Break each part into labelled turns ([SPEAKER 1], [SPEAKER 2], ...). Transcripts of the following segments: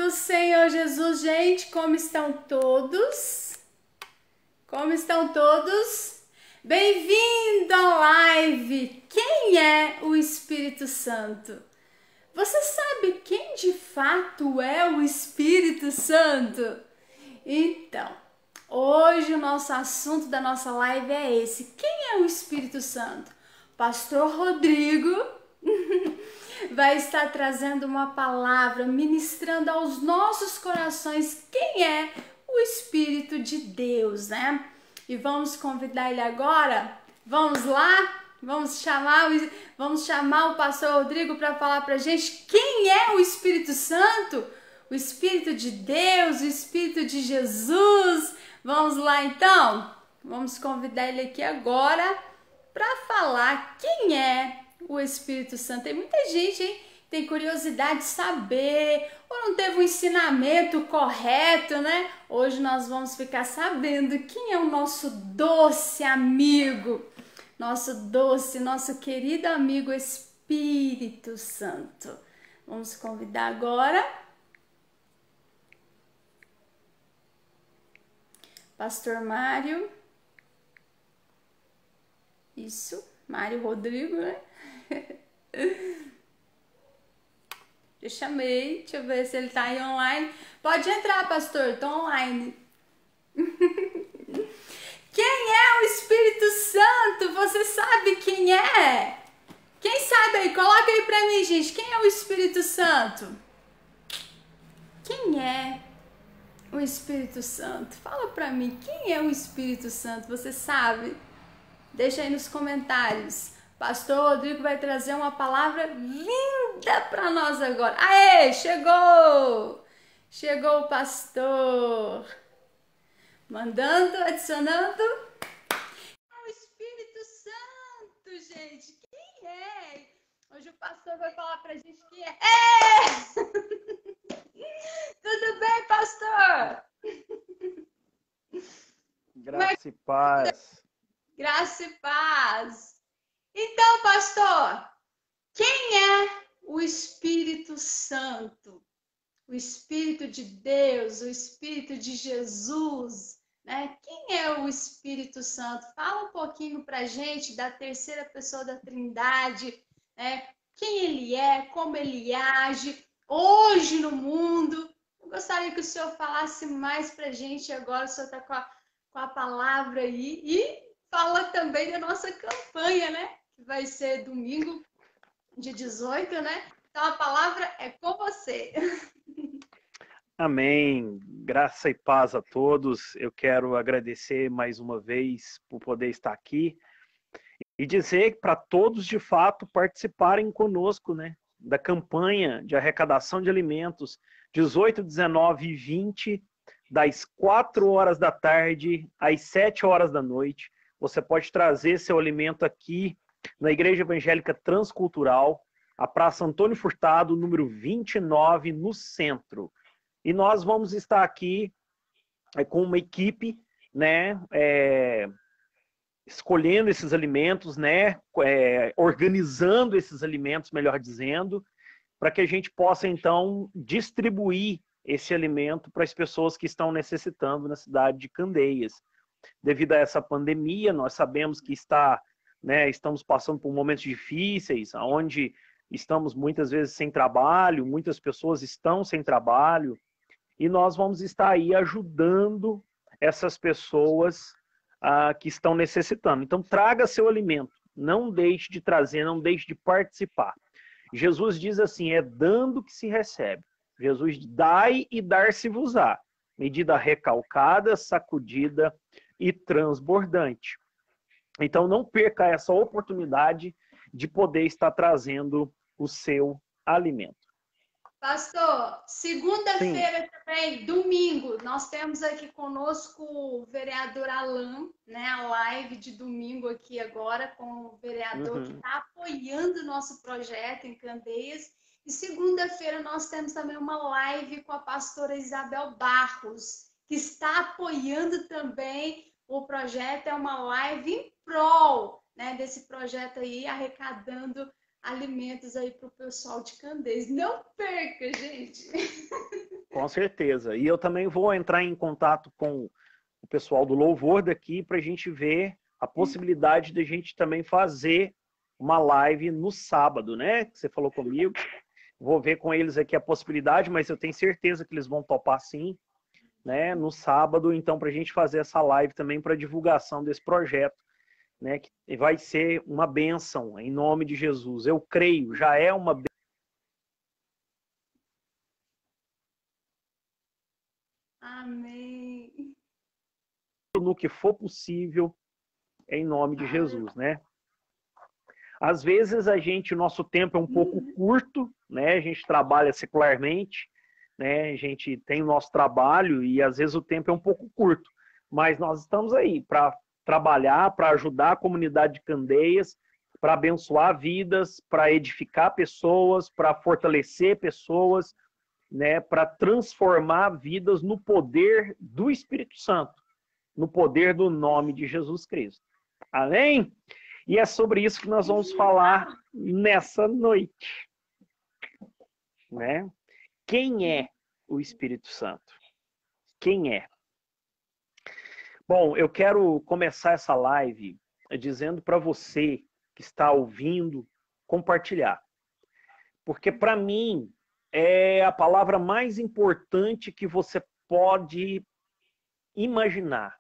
[SPEAKER 1] do Senhor Jesus, gente, como estão todos? Como estão todos? Bem-vindo à live! Quem é o Espírito Santo? Você sabe quem de fato é o Espírito Santo? Então, hoje o nosso assunto da nossa live é esse. Quem é o Espírito Santo? Pastor Rodrigo vai estar trazendo uma palavra, ministrando aos nossos corações quem é o Espírito de Deus, né? E vamos convidar ele agora? Vamos lá? Vamos chamar o pastor Rodrigo para falar para a gente quem é o Espírito Santo? O Espírito de Deus, o Espírito de Jesus. Vamos lá então? Vamos convidar ele aqui agora para falar quem é o Espírito Santo. Tem muita gente, hein? Tem curiosidade de saber, ou não teve um ensinamento correto, né? Hoje nós vamos ficar sabendo quem é o nosso doce amigo, nosso querido amigo Espírito Santo. Vamos convidar agora Pastor Mário. Isso, Mário Rodrigo, né? Eu chamei, deixa eu ver se ele tá aí online. Pode entrar, pastor, tô online. Quem é o Espírito Santo? Você sabe quem é? Quem sabe aí? Coloca aí pra mim, gente. Quem é o Espírito Santo? Quem é o Espírito Santo? Fala pra mim, quem é o Espírito Santo? Você sabe? Deixa aí nos comentários. Pastor Rodrigo vai trazer uma palavra linda para nós agora. Aê, chegou! Chegou o pastor. Mandando, adicionando. É o Espírito Santo, gente. Quem é? Hoje o pastor vai falar pra gente quem é. Tudo bem, pastor?
[SPEAKER 2] Graça e paz.
[SPEAKER 1] Graça e paz. Então, pastor, quem é o Espírito Santo? O Espírito de Deus, o Espírito de Jesus, né? Quem é o Espírito Santo? Fala um pouquinho pra gente da terceira pessoa da Trindade, né? Quem ele é, como ele age hoje no mundo. Eu gostaria que o senhor falasse mais pra gente agora, o senhor está com a palavra aí e fala também da nossa campanha, né? Que vai ser domingo, dia 18, né? Então a palavra é com você.
[SPEAKER 2] Amém. Graça e paz a todos. Eu quero agradecer mais uma vez por poder estar aqui e dizer para todos, de fato, participarem conosco, né? Da campanha de arrecadação de alimentos 18, 19 e 20, das 4 horas da tarde às 7 horas da noite. Você pode trazer seu alimento aqui na Igreja Evangélica Transcultural, a Praça Antônio Furtado, número 29, no centro. E nós vamos estar aqui com uma equipe, né, escolhendo esses alimentos, né, organizando esses alimentos, melhor dizendo, para que a gente possa, então, distribuir esse alimento para as pessoas que estão necessitando na cidade de Candeias. Devido a essa pandemia, nós sabemos que estamos passando por momentos difíceis, onde estamos muitas vezes sem trabalho, muitas pessoas estão sem trabalho, e nós vamos estar aí ajudando essas pessoas que estão necessitando. Então, traga seu alimento, não deixe de trazer, não deixe de participar. Jesus diz assim, é dando que se recebe. Jesus, dai e dar-se-vos-á. Medida recalcada, sacudida e transbordante. Então, não perca essa oportunidade de poder estar trazendo o seu alimento.
[SPEAKER 1] Pastor, segunda-feira também, domingo, nós temos aqui conosco o vereador Alan, né? A live de domingo aqui agora com o vereador que está apoiando o nosso projeto em Candeias. E segunda-feira nós temos também uma live com a pastora Isabel Barros, que está apoiando também o projeto. É uma live em prol, né, desse projeto aí, arrecadando alimentos aí para o pessoal de Candeias. Não perca, gente!
[SPEAKER 2] Com certeza. E eu também vou entrar em contato com o pessoal do Louvor daqui para a gente ver a possibilidade de a gente também fazer uma live no sábado, né? Que você falou comigo. Vou ver com eles aqui a possibilidade, mas eu tenho certeza que eles vão topar sim, né? No sábado, então, para a gente fazer essa live também para divulgação desse projeto, né? Que vai ser uma bênção em nome de Jesus. Eu creio, já é uma bênção.
[SPEAKER 1] Amém.
[SPEAKER 2] No que for possível, em nome de Jesus, né? Às vezes o nosso tempo é um pouco curto, né? A gente trabalha secularmente, né? A gente tem o nosso trabalho e às vezes o tempo é um pouco curto, mas nós estamos aí para trabalhar, para ajudar a comunidade de Candeias, para abençoar vidas, para edificar pessoas, para fortalecer pessoas, né? Para transformar vidas no poder do Espírito Santo, no poder do nome de Jesus Cristo. Amém? E é sobre isso que nós vamos falar nessa noite, né? Quem é o Espírito Santo? Quem é? Bom, eu quero começar essa live dizendo para você que está ouvindo, compartilhar. Porque para mim é a palavra mais importante que você pode imaginar.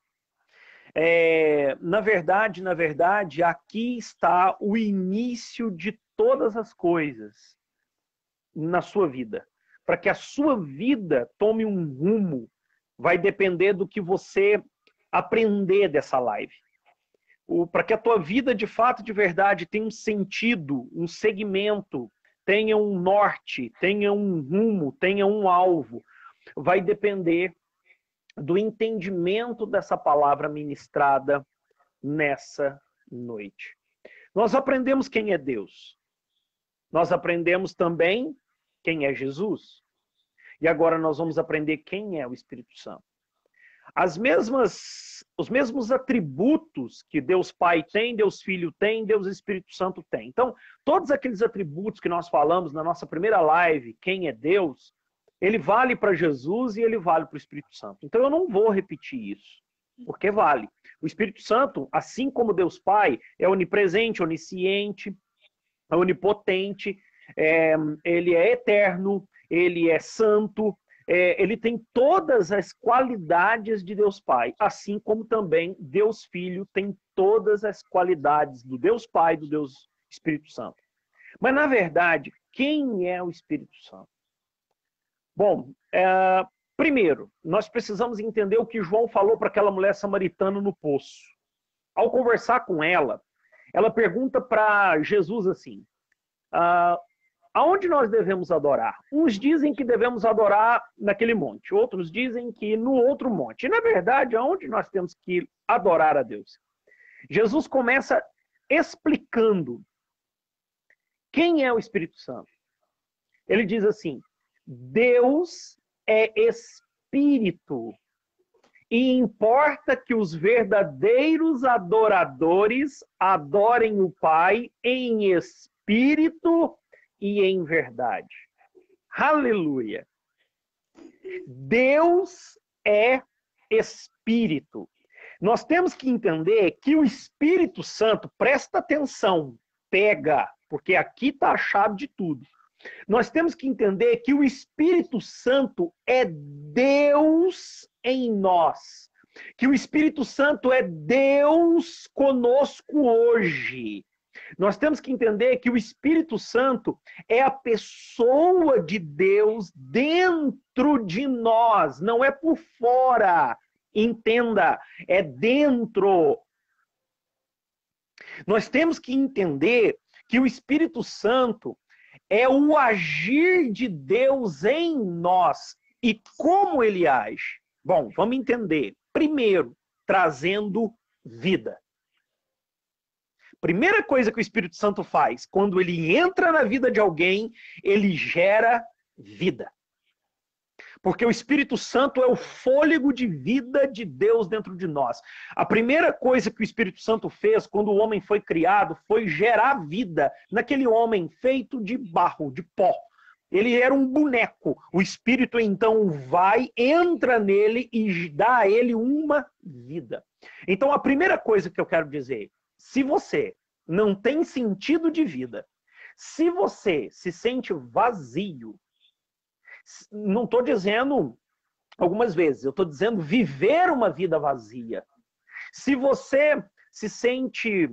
[SPEAKER 2] Na verdade, aqui está o início de todas as coisas na sua vida. Para que a sua vida tome um rumo, vai depender do que você aprender dessa live. Para que a tua vida, de fato, de verdade, tenha um sentido, um segmento, tenha um norte, tenha um rumo, tenha um alvo, vai depender do entendimento dessa palavra ministrada nessa noite. Nós aprendemos quem é Deus. Nós aprendemos também quem é Jesus. E agora nós vamos aprender quem é o Espírito Santo. Os mesmos atributos que Deus Pai tem, Deus Filho tem, Deus Espírito Santo tem. Então, todos aqueles atributos que nós falamos na nossa primeira live, quem é Deus, ele vale para Jesus e ele vale para o Espírito Santo. Então eu não vou repetir isso, porque vale. O Espírito Santo, assim como Deus Pai, é onipresente, onisciente, é onipotente, ele é eterno, ele é santo, ele tem todas as qualidades de Deus Pai, assim como também Deus Filho tem todas as qualidades do Deus Pai e do Deus Espírito Santo. Mas, na verdade, quem é o Espírito Santo? Bom, primeiro, nós precisamos entender o que João falou para aquela mulher samaritana no poço. Ao conversar com ela, ela pergunta para Jesus assim, aonde nós devemos adorar? Uns dizem que devemos adorar naquele monte, outros dizem que no outro monte. E, na verdade, aonde nós temos que adorar a Deus? Jesus começa explicando quem é o Espírito Santo. Ele diz assim, Deus é Espírito e importa que os verdadeiros adoradores adorem o Pai em espírito e em verdade. Aleluia! Deus é Espírito. Nós temos que entender que o Espírito Santo, presta atenção, pega, porque aqui está a chave de tudo. Nós temos que entender que o Espírito Santo é Deus em nós. Que o Espírito Santo é Deus conosco hoje. Nós temos que entender que o Espírito Santo é a pessoa de Deus dentro de nós, não é por fora. Entenda, é dentro. Nós temos que entender que o Espírito Santo é o agir de Deus em nós. E como ele age? Bom, vamos entender. Primeiro, trazendo vida. Primeira coisa que o Espírito Santo faz, quando ele entra na vida de alguém, ele gera vida. Porque o Espírito Santo é o fôlego de vida de Deus dentro de nós. A primeira coisa que o Espírito Santo fez quando o homem foi criado foi gerar vida naquele homem feito de barro, de pó. Ele era um boneco. O Espírito então vai, entra nele e dá a ele uma vida. Então a primeira coisa que eu quero dizer, se você não tem sentido de vida, se você se sente vazio, não estou dizendo algumas vezes, eu estou dizendo viver uma vida vazia. Se você se sente,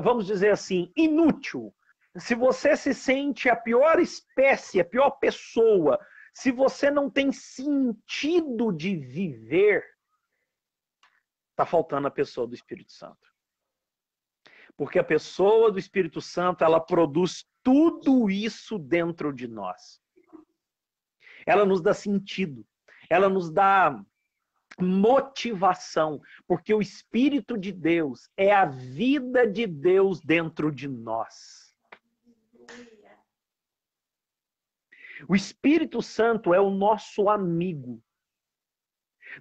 [SPEAKER 2] vamos dizer assim, inútil, se você se sente a pior espécie, a pior pessoa, se você não tem sentido de viver, está faltando a pessoa do Espírito Santo. Porque a pessoa do Espírito Santo, ela produz tudo isso dentro de nós. Ela nos dá sentido, ela nos dá motivação, porque o Espírito de Deus é a vida de Deus dentro de nós. O Espírito Santo é o nosso amigo.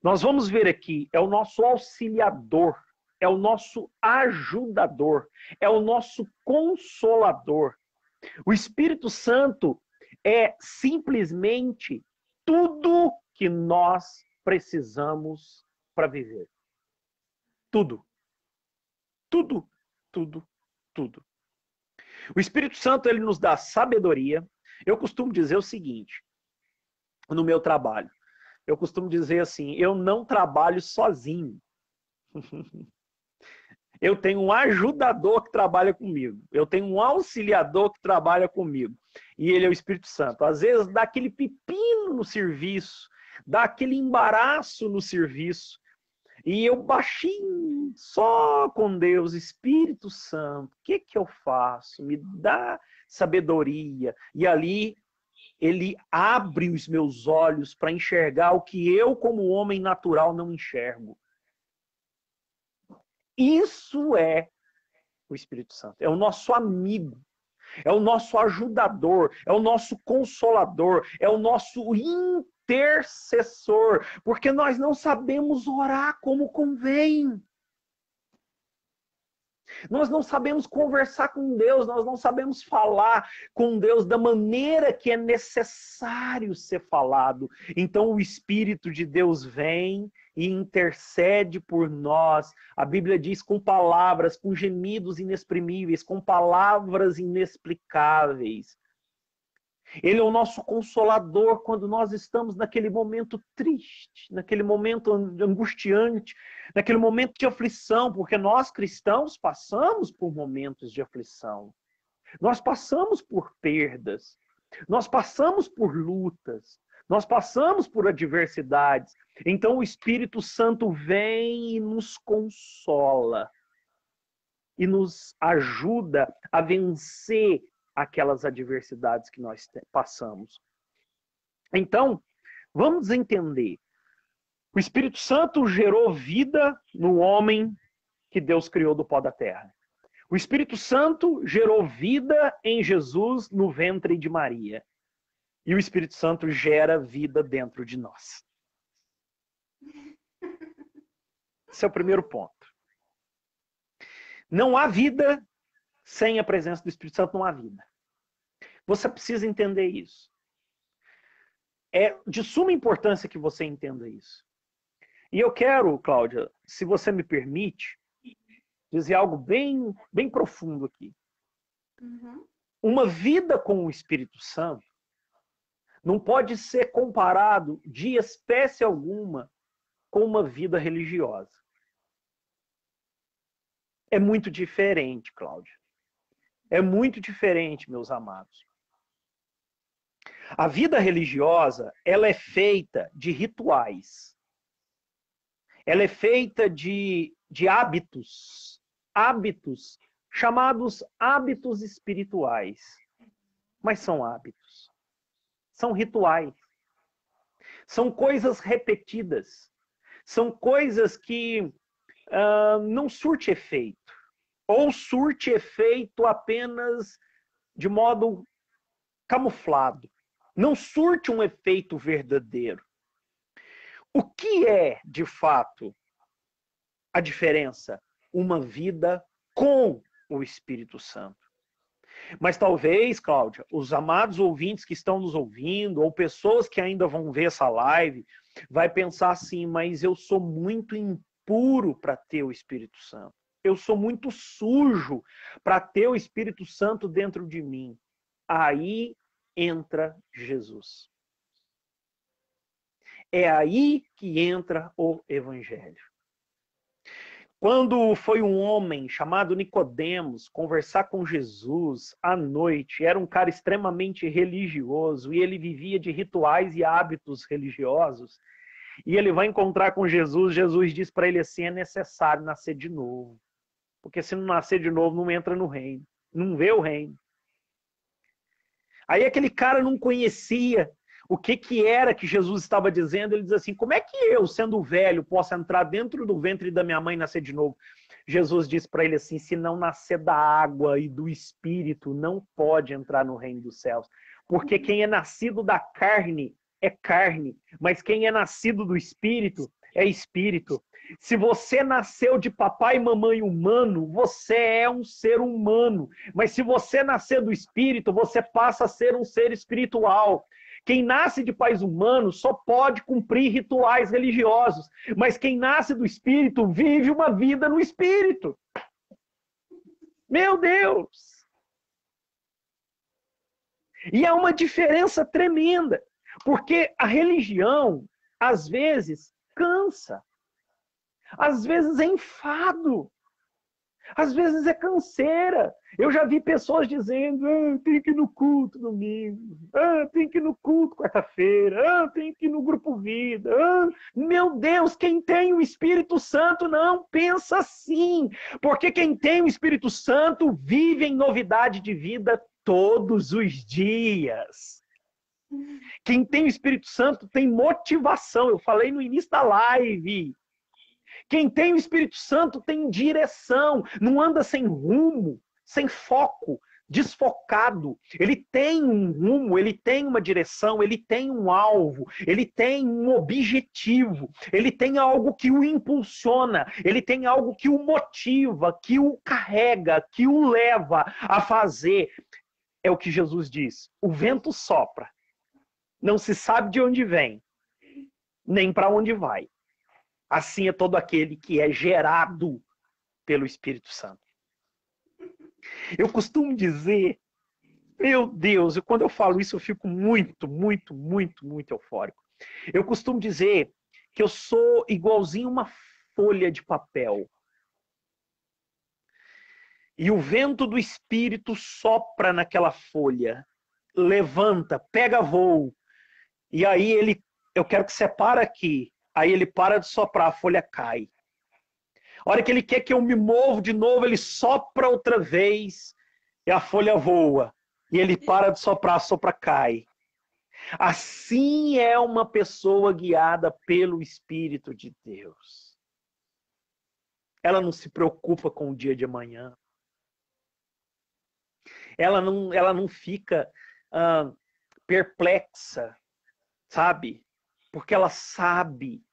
[SPEAKER 2] Nós vamos ver aqui, é o nosso auxiliador, é o nosso ajudador, é o nosso consolador. O Espírito Santo é simplesmente tudo que nós precisamos para viver. Tudo. Tudo, tudo, tudo. O Espírito Santo, ele nos dá sabedoria. Eu costumo dizer o seguinte, no meu trabalho. Eu costumo dizer assim, eu não trabalho sozinho. Eu tenho um ajudador que trabalha comigo. Eu tenho um auxiliador que trabalha comigo. E ele é o Espírito Santo. Às vezes dá aquele pepino no serviço, dá aquele embaraço no serviço. E eu baixinho, só com Deus, Espírito Santo, o que eu faço? Me dá sabedoria. E ali ele abre os meus olhos para enxergar o que eu, como homem natural, não enxergo. Isso é o Espírito Santo. É o nosso amigo. É o nosso ajudador. É o nosso consolador. É o nosso intercessor. Porque nós não sabemos orar como convém. Nós não sabemos conversar com Deus, nós não sabemos falar com Deus da maneira que é necessário ser falado. Então o Espírito de Deus vem e intercede por nós. A Bíblia diz com palavras, com gemidos inexprimíveis, com palavras inexplicáveis. Ele é o nosso consolador quando nós estamos naquele momento triste, naquele momento angustiante, naquele momento de aflição, porque nós cristãos passamos por momentos de aflição. Nós passamos por perdas, nós passamos por lutas, nós passamos por adversidades. Então o Espírito Santo vem e nos consola e nos ajuda a vencer aquelas adversidades que nós passamos. Então, vamos entender. O Espírito Santo gerou vida no homem que Deus criou do pó da terra. O Espírito Santo gerou vida em Jesus no ventre de Maria. E o Espírito Santo gera vida dentro de nós. Esse é o primeiro ponto. Não há vida sem a presença do Espírito Santo, não há vida. Você precisa entender isso. É de suma importância que você entenda isso. E eu quero, Cláudia, se você me permite, dizer algo bem, bem profundo aqui.
[SPEAKER 1] Uhum.
[SPEAKER 2] Uma vida com o Espírito Santo não pode ser comparado de espécie alguma com uma vida religiosa. É muito diferente, Cláudia. É muito diferente, meus amados. A vida religiosa, ela é feita de rituais. Ela é feita de hábitos. Hábitos chamados hábitos espirituais. Mas são hábitos. São rituais. São coisas repetidas. São coisas que não surte efeito. Ou surte efeito apenas de modo camuflado. Não surte um efeito verdadeiro. O que é, de fato, a diferença? Uma vida com o Espírito Santo. Mas talvez, Cláudia, os amados ouvintes que estão nos ouvindo, ou pessoas que ainda vão ver essa live, vai pensar assim, mas eu sou muito impuro para ter o Espírito Santo. Eu sou muito sujo para ter o Espírito Santo dentro de mim. Aí entra Jesus. É aí que entra o Evangelho. Quando foi um homem chamado Nicodemos conversar com Jesus à noite, era um cara extremamente religioso e ele vivia de rituais e hábitos religiosos. E ele vai encontrar com Jesus, Jesus diz para ele assim, é necessário nascer de novo. Porque se não nascer de novo, não entra no reino, não vê o reino. Aí aquele cara não conhecia o que era que Jesus estava dizendo. Ele diz assim, como é que eu, sendo velho, posso entrar dentro do ventre da minha mãe e nascer de novo? Jesus disse para ele assim, se não nascer da água e do Espírito, não pode entrar no reino dos céus. Porque quem é nascido da carne é carne, mas quem é nascido do Espírito é Espírito. Se você nasceu de papai e mamãe humano, você é um ser humano. Mas se você nascer do Espírito, você passa a ser um ser espiritual. Quem nasce de pais humanos só pode cumprir rituais religiosos. Mas quem nasce do Espírito vive uma vida no Espírito. Meu Deus! E há uma diferença tremenda. Porque a religião, às vezes, cansa. Às vezes é enfado. Às vezes é canseira. Eu já vi pessoas dizendo, tem que ir no culto domingo, tem que ir no culto quarta-feira, tem que ir no grupo vida. Meu Deus, quem tem o Espírito Santo não pensa assim. Porque quem tem o Espírito Santo vive em novidade de vida todos os dias. Quem tem o Espírito Santo tem motivação. Eu falei no início da live. Quem tem o Espírito Santo tem direção, não anda sem rumo, sem foco, desfocado. Ele tem um rumo, ele tem uma direção, ele tem um alvo, ele tem um objetivo, ele tem algo que o impulsiona, ele tem algo que o motiva, que o carrega, que o leva a fazer. É o que Jesus diz. O vento sopra, não se sabe de onde vem, nem para onde vai. Assim é todo aquele que é gerado pelo Espírito Santo. Eu costumo dizer, meu Deus, quando eu falo isso eu fico muito, muito, muito, muito eufórico. Eu costumo dizer que eu sou igualzinho uma folha de papel. E o vento do Espírito sopra naquela folha, levanta, pega voo. E aí eu quero que separe aqui. Aí ele para de soprar, a folha cai. A hora que ele quer que eu me mova de novo, ele sopra outra vez e a folha voa. E ele para de soprar, a sopra cai. Assim é uma pessoa guiada pelo Espírito de Deus. Ela não se preocupa com o dia de amanhã. Ela não fica perplexa, sabe? Porque ela sabe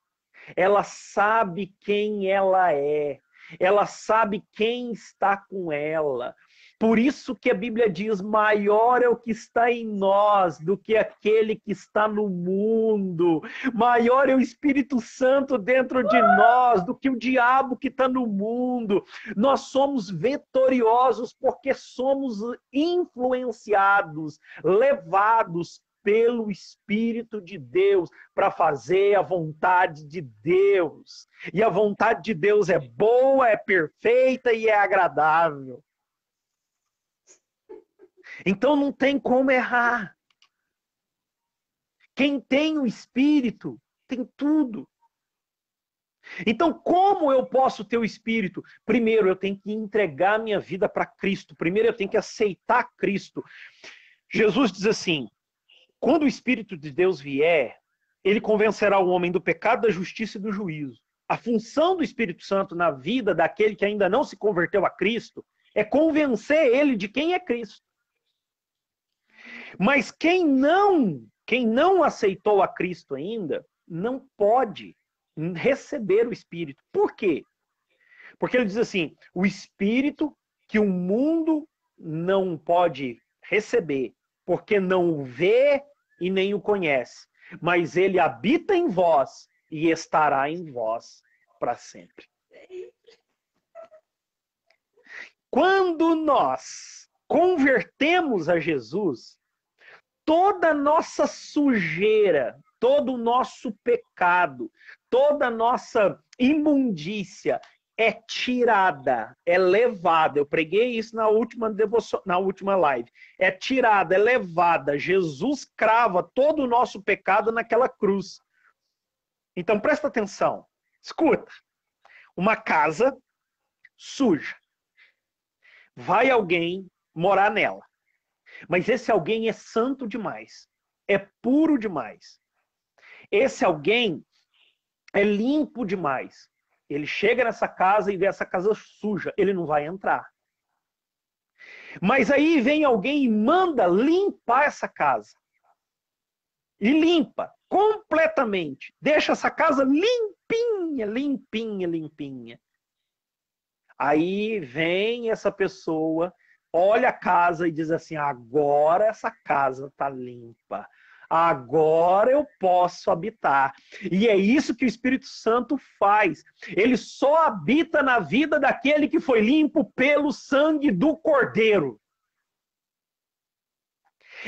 [SPEAKER 2] quem ela é, ela sabe quem está com ela. Por isso que a Bíblia diz, maior é o que está em nós do que aquele que está no mundo. Maior é o Espírito Santo dentro de nós do que o diabo que está no mundo. Nós somos vitoriosos porque somos influenciados, levados pelo Espírito de Deus para fazer a vontade de Deus. E a vontade de Deus é boa, é perfeita e é agradável. Então não tem como errar. Quem tem o Espírito tem tudo. Então como eu posso ter o Espírito? Primeiro eu tenho que entregar minha vida para Cristo. Primeiro eu tenho que aceitar Cristo. Jesus diz assim, quando o Espírito de Deus vier, ele convencerá o homem do pecado, da justiça e do juízo. A função do Espírito Santo na vida daquele que ainda não se converteu a Cristo é convencer ele de quem é Cristo. Mas quem não aceitou a Cristo ainda, não pode receber o Espírito. Por quê? Porque ele diz assim, o Espírito que o mundo não pode receber, porque não o vê e nem o conhece. Mas ele habita em vós e estará em vós para sempre. Quando nós convertemos a Jesus, toda a nossa sujeira, todo o nosso pecado, toda a nossa imundícia é tirada, é levada. Eu preguei isso na última live. É tirada, é levada. Jesus crava todo o nosso pecado naquela cruz. Então presta atenção. Escuta. Uma casa suja. Vai alguém morar nela. Mas esse alguém é santo demais. É puro demais. Esse alguém é limpo demais. Ele chega nessa casa e vê essa casa suja. Ele não vai entrar. Mas aí vem alguém e manda limpar essa casa. E limpa completamente. Deixa essa casa limpinha, limpinha, limpinha. Aí vem essa pessoa, olha a casa e diz assim, agora essa casa está limpa. Agora eu posso habitar. E é isso que o Espírito Santo faz. Ele só habita na vida daquele que foi limpo pelo sangue do Cordeiro.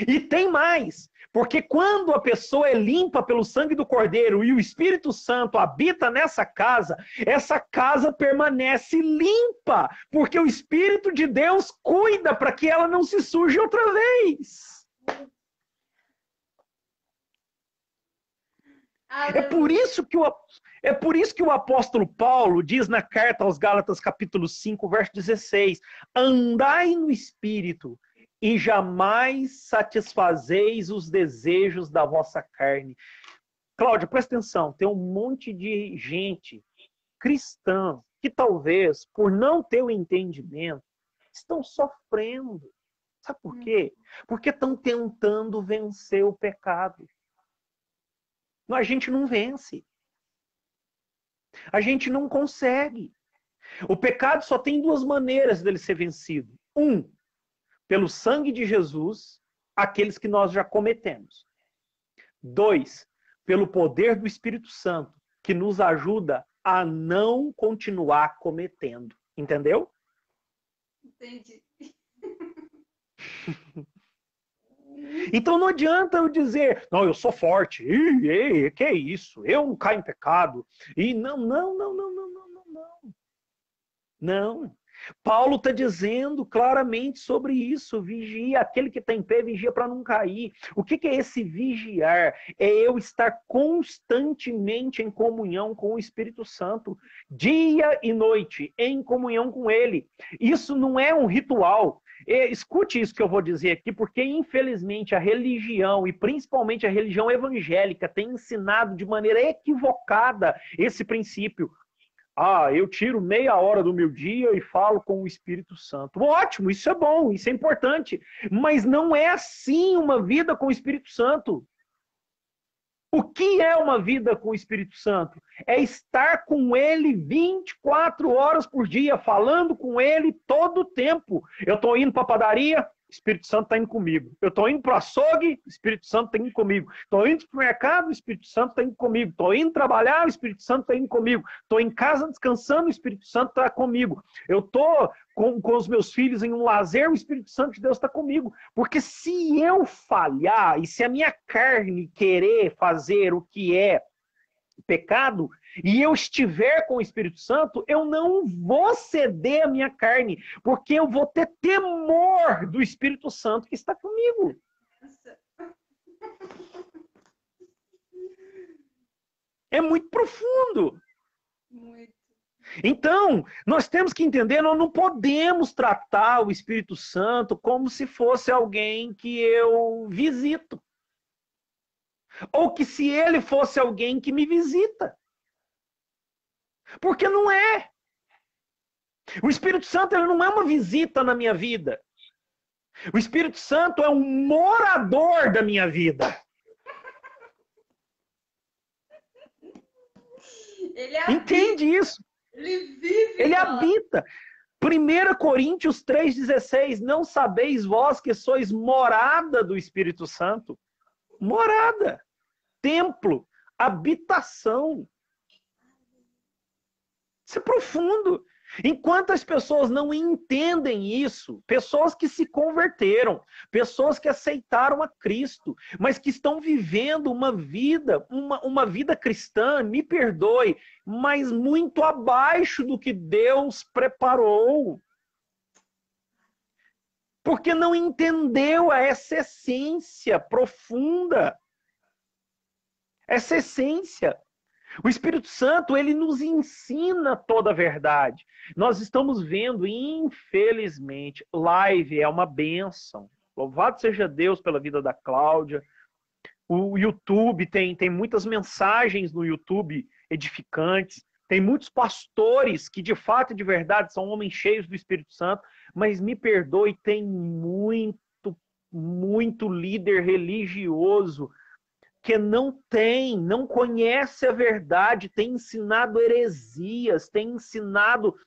[SPEAKER 2] E tem mais, porque quando a pessoa é limpa pelo sangue do Cordeiro e o Espírito Santo habita nessa casa, essa casa permanece limpa, porque o Espírito de Deus cuida para que ela não se suje outra vez. É por isso que o apóstolo Paulo diz na carta aos Gálatas, capítulo 5, verso 16, andai no Espírito, e jamais satisfazeis os desejos da vossa carne. Cláudia, presta atenção, tem um monte de gente cristã que talvez, por não ter o entendimento, estão sofrendo. Sabe por quê? Porque estão tentando vencer o pecado. A gente não vence. A gente não consegue. O pecado só tem duas maneiras dele ser vencido. Pelo sangue de Jesus, aqueles que nós já cometemos. 2, pelo poder do Espírito Santo, que nos ajuda a não continuar cometendo. Entendeu?
[SPEAKER 1] Entendi.
[SPEAKER 2] Então não adianta eu dizer, não, eu sou forte, que é isso, eu não caio em pecado. E não. Não. Paulo está dizendo claramente sobre isso. Vigia, aquele que está em pé, vigia para não cair. O que é esse vigiar? É eu estar constantemente em comunhão com o Espírito Santo, dia e noite, em comunhão com ele. Isso não é um ritual. Escute isso que eu vou dizer aqui, porque infelizmente a religião, e principalmente a religião evangélica, tem ensinado de maneira equivocada esse princípio. Eu tiro meia hora do meu dia e falo com o Espírito Santo. Ótimo, isso é bom, isso é importante. Mas não é assim uma vida com o Espírito Santo. O que é uma vida com o Espírito Santo? É estar com ele 24 horas por dia, falando com ele todo o tempo. Eu estou indo para a padaria, o Espírito Santo está indo comigo. Eu estou indo para o açougue, o Espírito Santo está indo comigo. Estou indo para o mercado, o Espírito Santo está indo comigo. Estou indo trabalhar, o Espírito Santo está indo comigo. Estou em casa descansando, o Espírito Santo está comigo. Eu estou com os meus filhos em um lazer, o Espírito Santo de Deus está comigo. Porque se eu falhar e se a minha carne querer fazer o que é pecado, e eu estiver com o Espírito Santo, eu não vou ceder a minha carne, porque eu vou ter temor do Espírito Santo que está comigo. É muito profundo.
[SPEAKER 1] Muito.
[SPEAKER 2] Então, nós temos que entender, nós não podemos tratar o Espírito Santo como se fosse alguém que eu visito. Ou que se ele fosse alguém que me visita. Porque não é. O Espírito Santo ele não é uma visita na minha vida. O Espírito Santo é um morador da minha vida.
[SPEAKER 1] Ele habita.
[SPEAKER 2] Entende isso?
[SPEAKER 1] Ele vive.
[SPEAKER 2] Ele habita. 1 Coríntios 3,16, não sabeis vós que sois morada do Espírito Santo? Morada, templo, habitação. Isso é profundo. Enquanto as pessoas não entendem isso, pessoas que se converteram, pessoas que aceitaram a Cristo, mas que estão vivendo uma vida cristã, me perdoe, mas muito abaixo do que Deus preparou. Porque não entendeu essa essência profunda. Essa essência. O Espírito Santo, ele nos ensina toda a verdade. Nós estamos vendo, infelizmente, live é uma bênção. Louvado seja Deus pela vida da Cláudia. O YouTube tem muitas mensagens no YouTube edificantes. Tem muitos pastores que, de fato e de verdade, são homens cheios do Espírito Santo. Mas me perdoe, tem muito líder religioso que não conhece a verdade, tem ensinado heresias, tem ensinado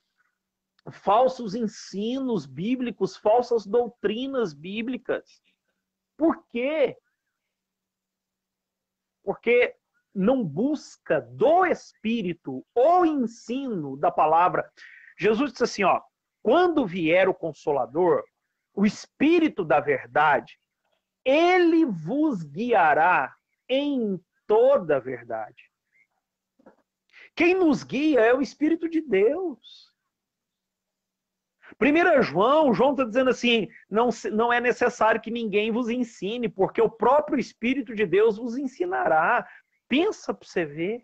[SPEAKER 2] falsos ensinos bíblicos, falsas doutrinas bíblicas. Por quê? Porque não busca do Espírito o ensino da palavra. Jesus disse assim, ó, quando vier o Consolador, o Espírito da verdade, ele vos guiará em toda a verdade. Quem nos guia é o Espírito de Deus. 1 João está dizendo assim, não é necessário que ninguém vos ensine, porque o próprio Espírito de Deus vos ensinará. Pensa para você ver.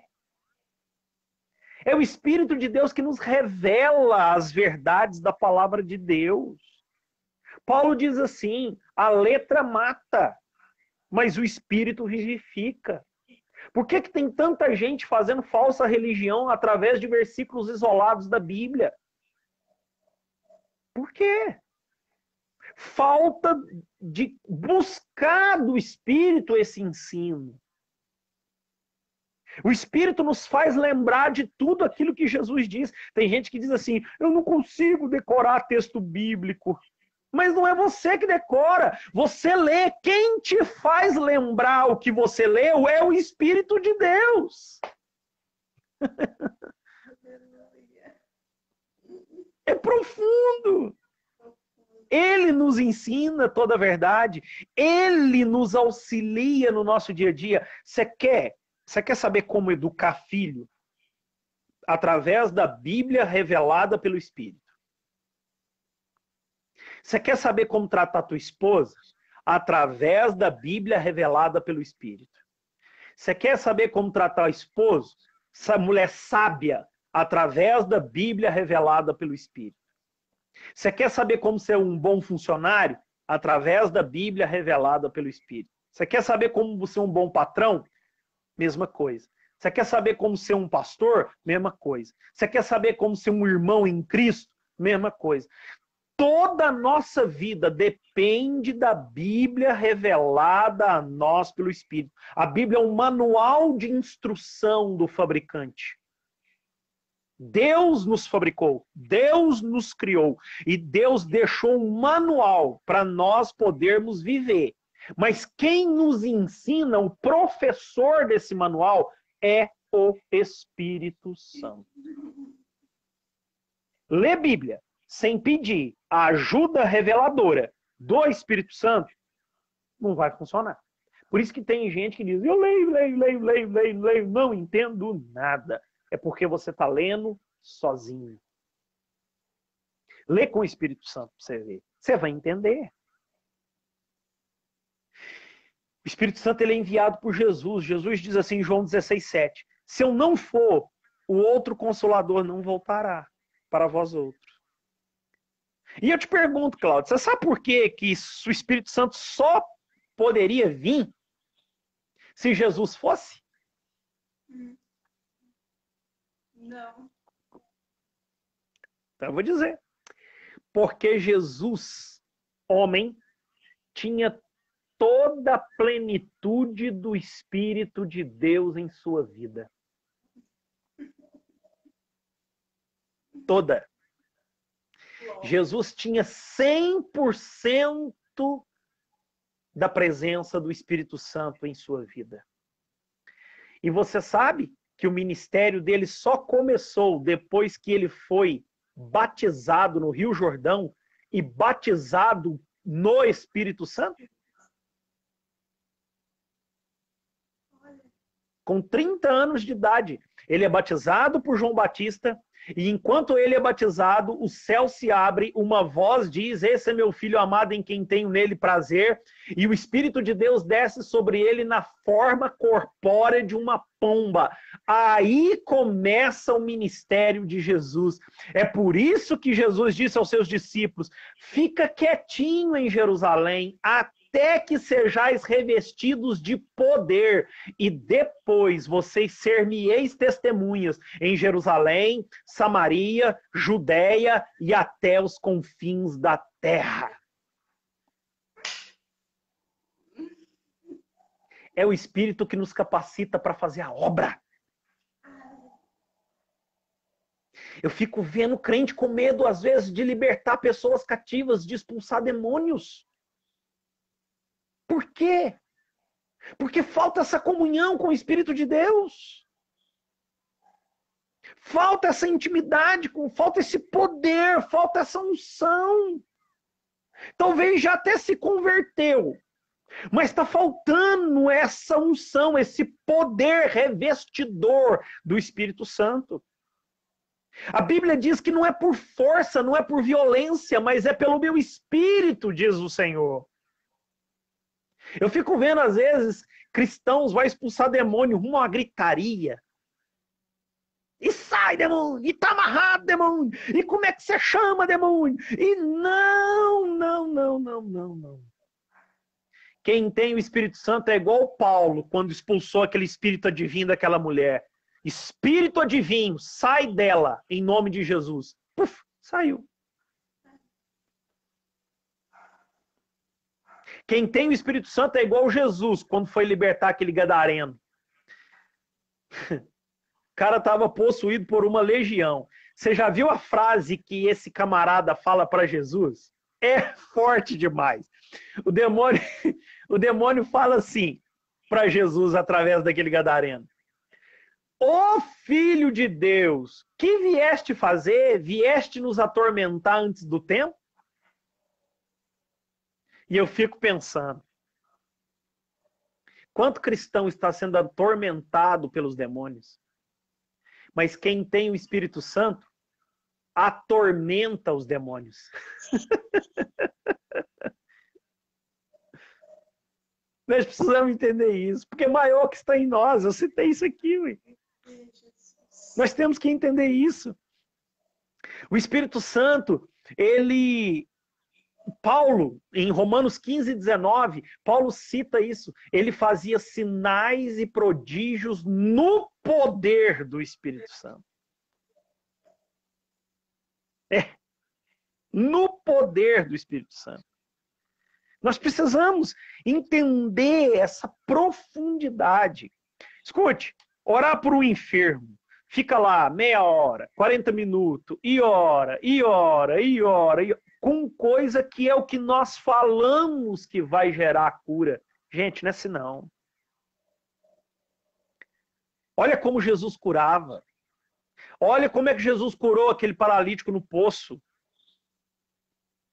[SPEAKER 2] É o Espírito de Deus que nos revela as verdades da palavra de Deus. Paulo diz assim, a letra mata, mas o Espírito vivifica. Por que tem tanta gente fazendo falsa religião através de versículos isolados da Bíblia? Por quê? Falta de buscar do Espírito esse ensino. O Espírito nos faz lembrar de tudo aquilo que Jesus diz. Tem gente que diz assim, eu não consigo decorar texto bíblico. Mas não é você que decora, você lê. Quem te faz lembrar o que você leu é o Espírito de Deus. É profundo. Ele nos ensina toda a verdade. Ele nos auxilia no nosso dia a dia. Você quer saber como educar filho? Através da Bíblia revelada pelo Espírito. Você quer saber como tratar tua esposa? Através da Bíblia revelada pelo Espírito. Você quer saber como tratar o esposo? Essa mulher sábia, através da Bíblia revelada pelo Espírito. Você quer saber como ser um bom funcionário? Através da Bíblia revelada pelo Espírito. Você quer saber como ser um bom patrão? Mesma coisa. Você quer saber como ser um pastor? Mesma coisa. Você quer saber como ser um irmão em Cristo? Mesma coisa. Toda a nossa vida depende da Bíblia revelada a nós pelo Espírito. A Bíblia é um manual de instrução do fabricante. Deus nos fabricou, Deus nos criou e Deus deixou um manual para nós podermos viver. Mas quem nos ensina, o professor desse manual, é o Espírito Santo. Lê Bíblia sem pedir a ajuda reveladora do Espírito Santo, não vai funcionar. Por isso que tem gente que diz, eu leio, não entendo nada. É porque você está lendo sozinho. Lê com o Espírito Santo para você ver. Você vai entender. O Espírito Santo ele é enviado por Jesus. Jesus diz assim em João 16:7. Se eu não for, o outro Consolador não voltará para vós outros. E eu te pergunto, Cláudio, você sabe por que o Espírito Santo só poderia vir se Jesus fosse?
[SPEAKER 1] Não.
[SPEAKER 2] Então eu vou dizer. Porque Jesus, homem, tinha toda a plenitude do Espírito de Deus em sua vida. Toda. Jesus tinha 100% da presença do Espírito Santo em sua vida. E você sabe que o ministério dele só começou depois que ele foi batizado no Rio Jordão e batizado no Espírito Santo? Com 30 anos de idade. Ele é batizado por João Batista, e enquanto ele é batizado, o céu se abre, uma voz diz: esse é meu filho amado em quem tenho nele prazer, e o Espírito de Deus desce sobre ele na forma corpórea de uma pomba. Aí começa o ministério de Jesus. É por isso que Jesus disse aos seus discípulos: fica quietinho em Jerusalém, até que sejais revestidos de poder, e depois vocês ser-me-eis testemunhas em Jerusalém, Samaria, Judéia e até os confins da terra. É o Espírito que nos capacita para fazer a obra. Eu fico vendo crente com medo, às vezes, de libertar pessoas cativas, de expulsar demônios. Por quê? Porque falta essa comunhão com o Espírito de Deus. Falta essa intimidade, falta esse poder, falta essa unção. Talvez já até se converteu, mas está faltando essa unção, esse poder revestidor do Espírito Santo. A Bíblia diz que não é por força, não é por violência, mas é pelo meu Espírito, diz o Senhor. Eu fico vendo, às vezes, cristãos vão expulsar demônio rumo a uma gritaria. E sai, demônio! E tá amarrado, demônio! E como é que você chama, demônio? E não. Quem tem o Espírito Santo é igual Paulo, quando expulsou aquele espírito adivinho daquela mulher. Espírito adivinho, sai dela, em nome de Jesus. Puf, saiu. Quem tem o Espírito Santo é igual Jesus, quando foi libertar aquele gadareno. O cara estava possuído por uma legião. Você já viu a frase que esse camarada fala para Jesus? É forte demais. O demônio fala assim para Jesus através daquele gadareno: Ó Filho de Deus, que vieste fazer? Vieste nos atormentar antes do tempo? E eu fico pensando, quanto cristão está sendo atormentado pelos demônios? Mas quem tem o Espírito Santo atormenta os demônios. Nós precisamos entender isso, porque é maior que está em nós. Eu citei isso aqui, ué. Nós temos que entender isso. O Espírito Santo, Paulo, em Romanos 15, 19, Paulo cita isso. Ele fazia sinais e prodígios no poder do Espírito Santo. No poder do Espírito Santo. Nós precisamos entender essa profundidade. Escute, orar por um enfermo. Fica lá meia hora, 40 minutos, e ora, com coisa que é o que nós falamos que vai gerar a cura. Gente, não é assim não. Olha como Jesus curava. Olha como é que Jesus curou aquele paralítico no poço.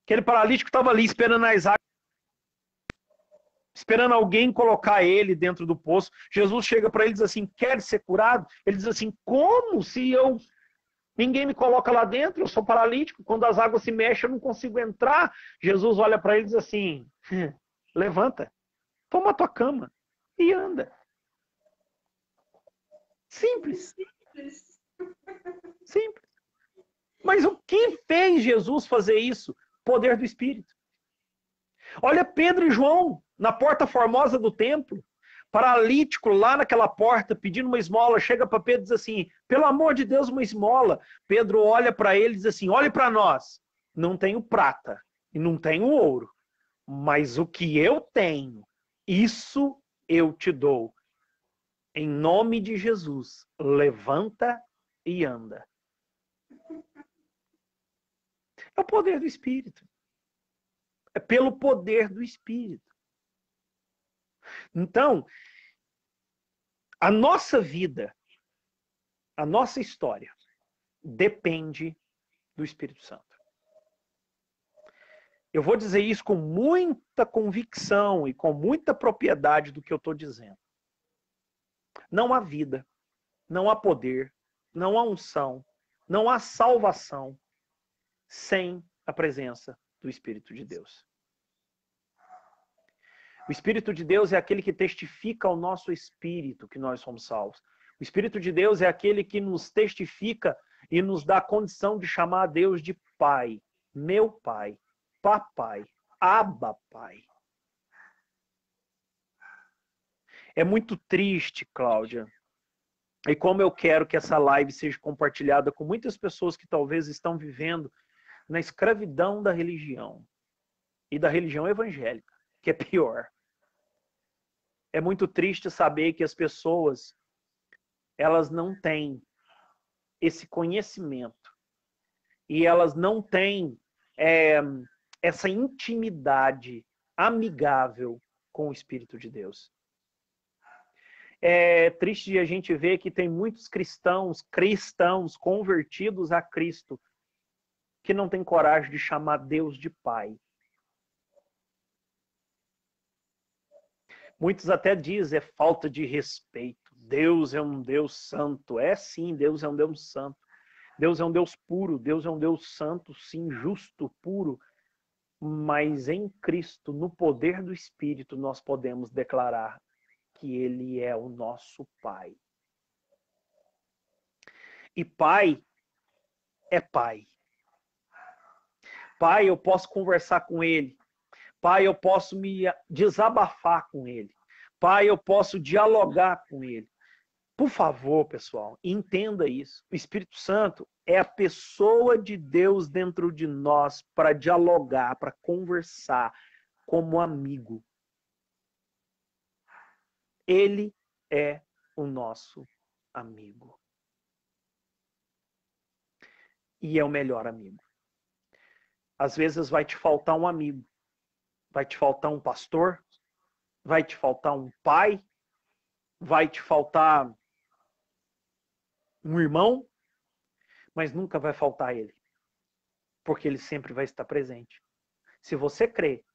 [SPEAKER 2] Aquele paralítico estava ali esperando as águas, esperando alguém colocar ele dentro do poço. Jesus chega para ele e diz assim: quer ser curado? Ele diz assim: como se ninguém me coloca lá dentro? Eu sou paralítico. Quando as águas se mexem, eu não consigo entrar. Jesus olha para ele e diz assim: levanta, toma a tua cama e anda. Simples. Simples. Mas o que fez Jesus fazer isso? Poder do Espírito. Olha Pedro e João na porta formosa do templo, paralítico lá naquela porta, pedindo uma esmola. Chega para Pedro e diz assim: pelo amor de Deus, uma esmola. Pedro olha para ele e diz assim: olhe para nós, não tenho prata e não tenho ouro, mas o que eu tenho, isso eu te dou. Em nome de Jesus, levanta e anda. É o poder do Espírito. É pelo poder do Espírito. Então, a nossa vida, a nossa história, depende do Espírito Santo. Eu vou dizer isso com muita convicção e com muita propriedade do que eu estou dizendo. Não há vida, não há poder, não há unção, não há salvação sem a presença do Espírito de Deus. O Espírito de Deus é aquele que testifica ao nosso espírito que nós somos salvos. O Espírito de Deus é aquele que nos testifica e nos dá a condição de chamar a Deus de Pai, meu Pai, Papai, Abba Pai. É muito triste, Cláudia, e como eu quero que essa live seja compartilhada com muitas pessoas que talvez estão vivendo na escravidão da religião e da religião evangélica, que é pior. É muito triste saber que as pessoas, elas não têm esse conhecimento e elas não têm essa intimidade amigável com o Espírito de Deus. É triste a gente ver que tem muitos cristãos convertidos a Cristo que não têm coragem de chamar Deus de Pai. Muitos até dizem, é falta de respeito. Deus é um Deus santo. É sim, Deus é um Deus santo. Deus é um Deus puro. Deus é um Deus santo, sim, justo, puro. Mas em Cristo, no poder do Espírito, nós podemos declarar que Ele é o nosso Pai. E Pai é Pai. Pai, eu posso conversar com Ele. Pai, eu posso me desabafar com Ele. Pai, eu posso dialogar com Ele. Por favor, pessoal, entenda isso. O Espírito Santo é a pessoa de Deus dentro de nós para dialogar, para conversar como amigo. Ele é o nosso amigo. E é o melhor amigo. Às vezes vai te faltar um amigo. Vai te faltar um pastor, vai te faltar um pai, vai te faltar um irmão, mas nunca vai faltar ele, porque ele sempre vai estar presente. Se você crer,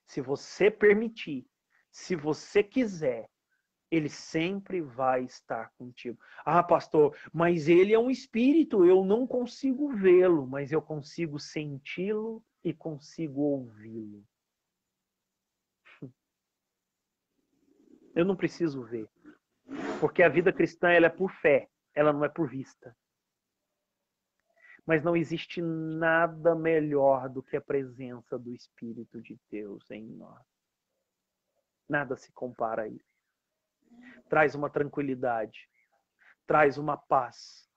[SPEAKER 2] se você permitir, se você quiser, ele sempre vai estar contigo. Ah, pastor, mas ele é um espírito, eu não consigo vê-lo, mas eu consigo senti-lo e consigo ouvi-lo. Eu não preciso ver. Porque a vida cristã ela é por fé, ela não é por vista. Mas não existe nada melhor do que a presença do Espírito de Deus em nós. Nada se compara a isso. Traz uma tranquilidade, traz uma paz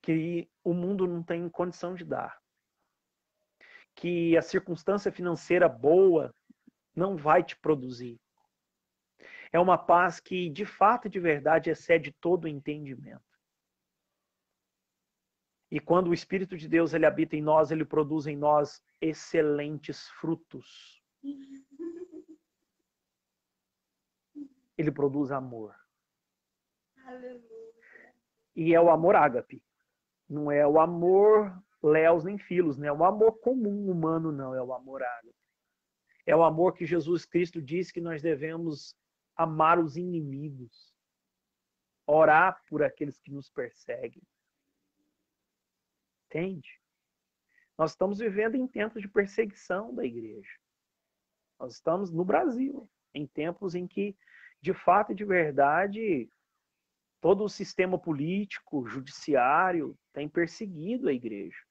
[SPEAKER 2] que o mundo não tem condição de dar. Que a circunstância financeira boa não vai te produzir. É uma paz que, de fato e de verdade, excede todo o entendimento. E quando o Espírito de Deus ele habita em nós, ele produz em nós excelentes frutos. Ele produz amor. E é o amor ágape. Não é o amor léus nem filos, não é o amor comum humano, não. É o amor ágape. É o amor que Jesus Cristo diz que nós devemos amar os inimigos, orar por aqueles que nos perseguem. Entende? Nós estamos vivendo em tempos de perseguição da igreja. Nós estamos no Brasil, em tempos em que, de fato e de verdade, todo o sistema político, judiciário, tem perseguido a igreja.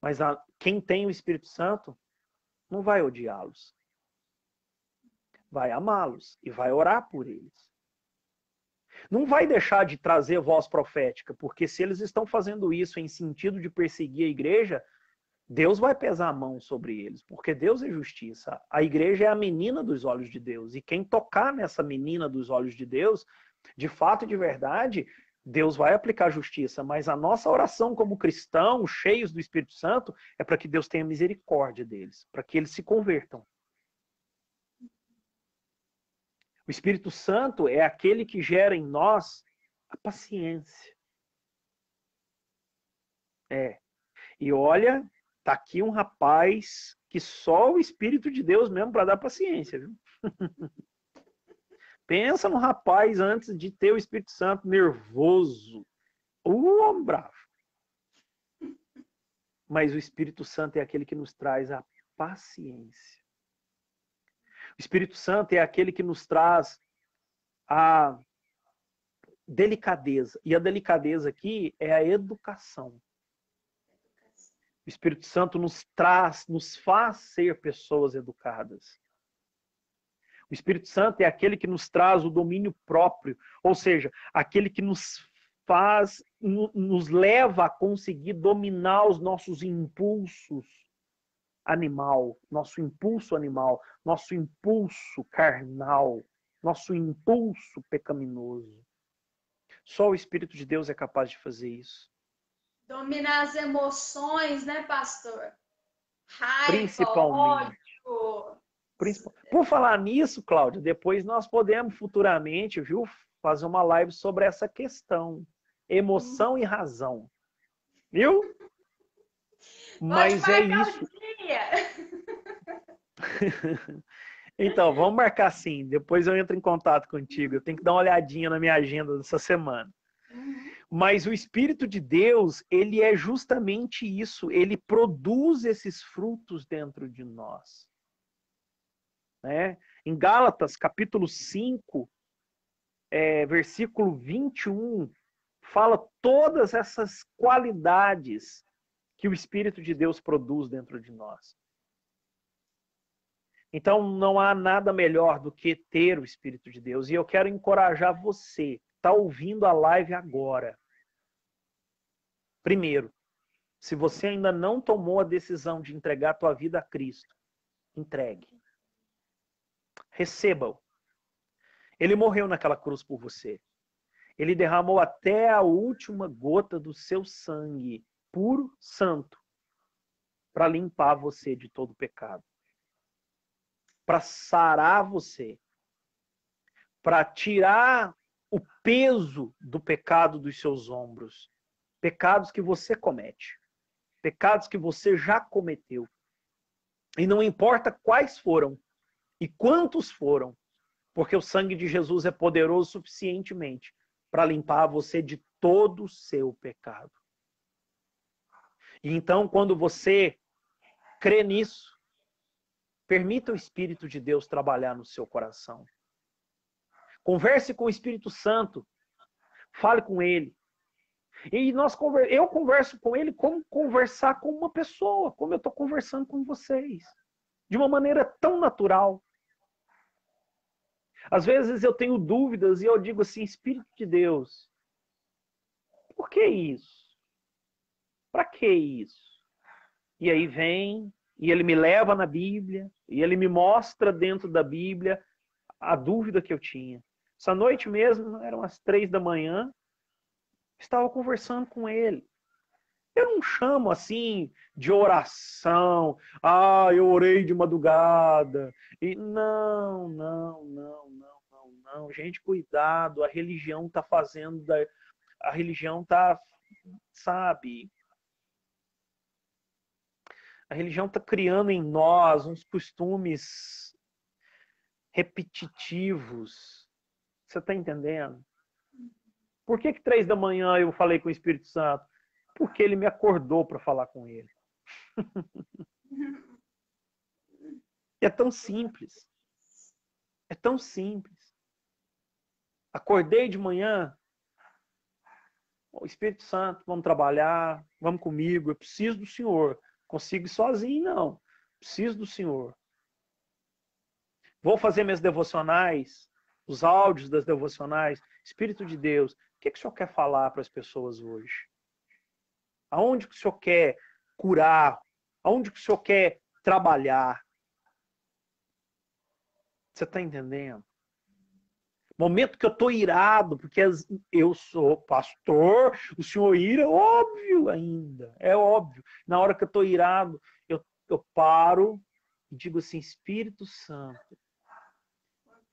[SPEAKER 2] Mas quem tem o Espírito Santo não vai odiá-los. Vai amá-los e vai orar por eles. Não vai deixar de trazer voz profética, porque se eles estão fazendo isso em sentido de perseguir a igreja, Deus vai pesar a mão sobre eles, porque Deus é justiça. A igreja é a menina dos olhos de Deus, e quem tocar nessa menina dos olhos de Deus, de fato e de verdade, Deus vai aplicar justiça, mas a nossa oração como cristãos, cheios do Espírito Santo, é para que Deus tenha misericórdia deles, para que eles se convertam. O Espírito Santo é aquele que gera em nós a paciência. E olha, tá aqui um rapaz que só o Espírito de Deus mesmo para dar paciência, viu? Pensa no rapaz antes de ter o Espírito Santo nervoso. Homem bravo. Mas o Espírito Santo é aquele que nos traz a paciência. O Espírito Santo é aquele que nos traz a delicadeza. E a delicadeza aqui é a educação. O Espírito Santo nos faz ser pessoas educadas. O Espírito Santo é aquele que nos traz o domínio próprio, ou seja, aquele que nos leva a conseguir dominar os nossos impulsos nosso impulso carnal, nosso impulso pecaminoso. Só o Espírito de Deus é capaz de fazer isso.
[SPEAKER 1] Dominar as emoções, né, pastor? Raiva,
[SPEAKER 2] Principalmente.
[SPEAKER 1] ódio.
[SPEAKER 2] Por falar nisso, Cláudia, depois nós podemos futuramente, viu, fazer uma live sobre essa questão. Emoção e razão. Viu? Mas é isso. Então, vamos marcar sim. Depois eu entro em contato contigo. Eu tenho que dar uma olhadinha na minha agenda dessa semana. Mas o Espírito de Deus, ele é justamente isso. Ele produz esses frutos dentro de nós. Né? Em Gálatas, capítulo 5, versículo 21, fala todas essas qualidades que o Espírito de Deus produz dentro de nós. Então, não há nada melhor do que ter o Espírito de Deus. E eu quero encorajar você, que está ouvindo a live agora. Primeiro, se você ainda não tomou a decisão de entregar a tua vida a Cristo, entregue. Receba-o. Ele morreu naquela cruz por você. Ele derramou até a última gota do seu sangue, puro, santo, para limpar você de todo pecado. Para sarar você. Para tirar o peso do pecado dos seus ombros. Pecados que você comete. Pecados que você já cometeu. E não importa quais foram e quantos foram, porque o sangue de Jesus é poderoso suficientemente para limpar você de todo o seu pecado. E então, quando você crê nisso, permita o Espírito de Deus trabalhar no seu coração. Converse com o Espírito Santo. Fale com ele. E eu converso com ele como conversar com uma pessoa, como eu estou conversando com vocês. De uma maneira tão natural. Às vezes eu tenho dúvidas e eu digo assim, Espírito de Deus, por que isso? Para que isso? E aí vem, e ele me leva na Bíblia, e ele me mostra dentro da Bíblia a dúvida que eu tinha. Essa noite mesmo, eram as 3 da manhã, estava conversando com ele. Eu não chamo assim de oração. Eu orei de madrugada. E não. Gente, cuidado. A religião está fazendo. A religião está, sabe? A religião está criando em nós uns costumes repetitivos. Você está entendendo? Por que 3 da manhã eu falei com o Espírito Santo? Porque ele me acordou para falar com ele. É tão simples. É tão simples. Acordei de manhã. O Espírito Santo, vamos trabalhar, vamos comigo. Eu preciso do Senhor. Consigo ir sozinho, não. Preciso do Senhor. Vou fazer minhas devocionais, os áudios das devocionais. Espírito de Deus, o que o Senhor quer falar para as pessoas hoje? Aonde que o Senhor quer curar? Aonde que o Senhor quer trabalhar? Você está entendendo? Momento que eu estou irado, porque eu sou pastor, o senhor ira, óbvio ainda, é óbvio. Na hora que eu estou irado, eu paro e digo assim, Espírito Santo,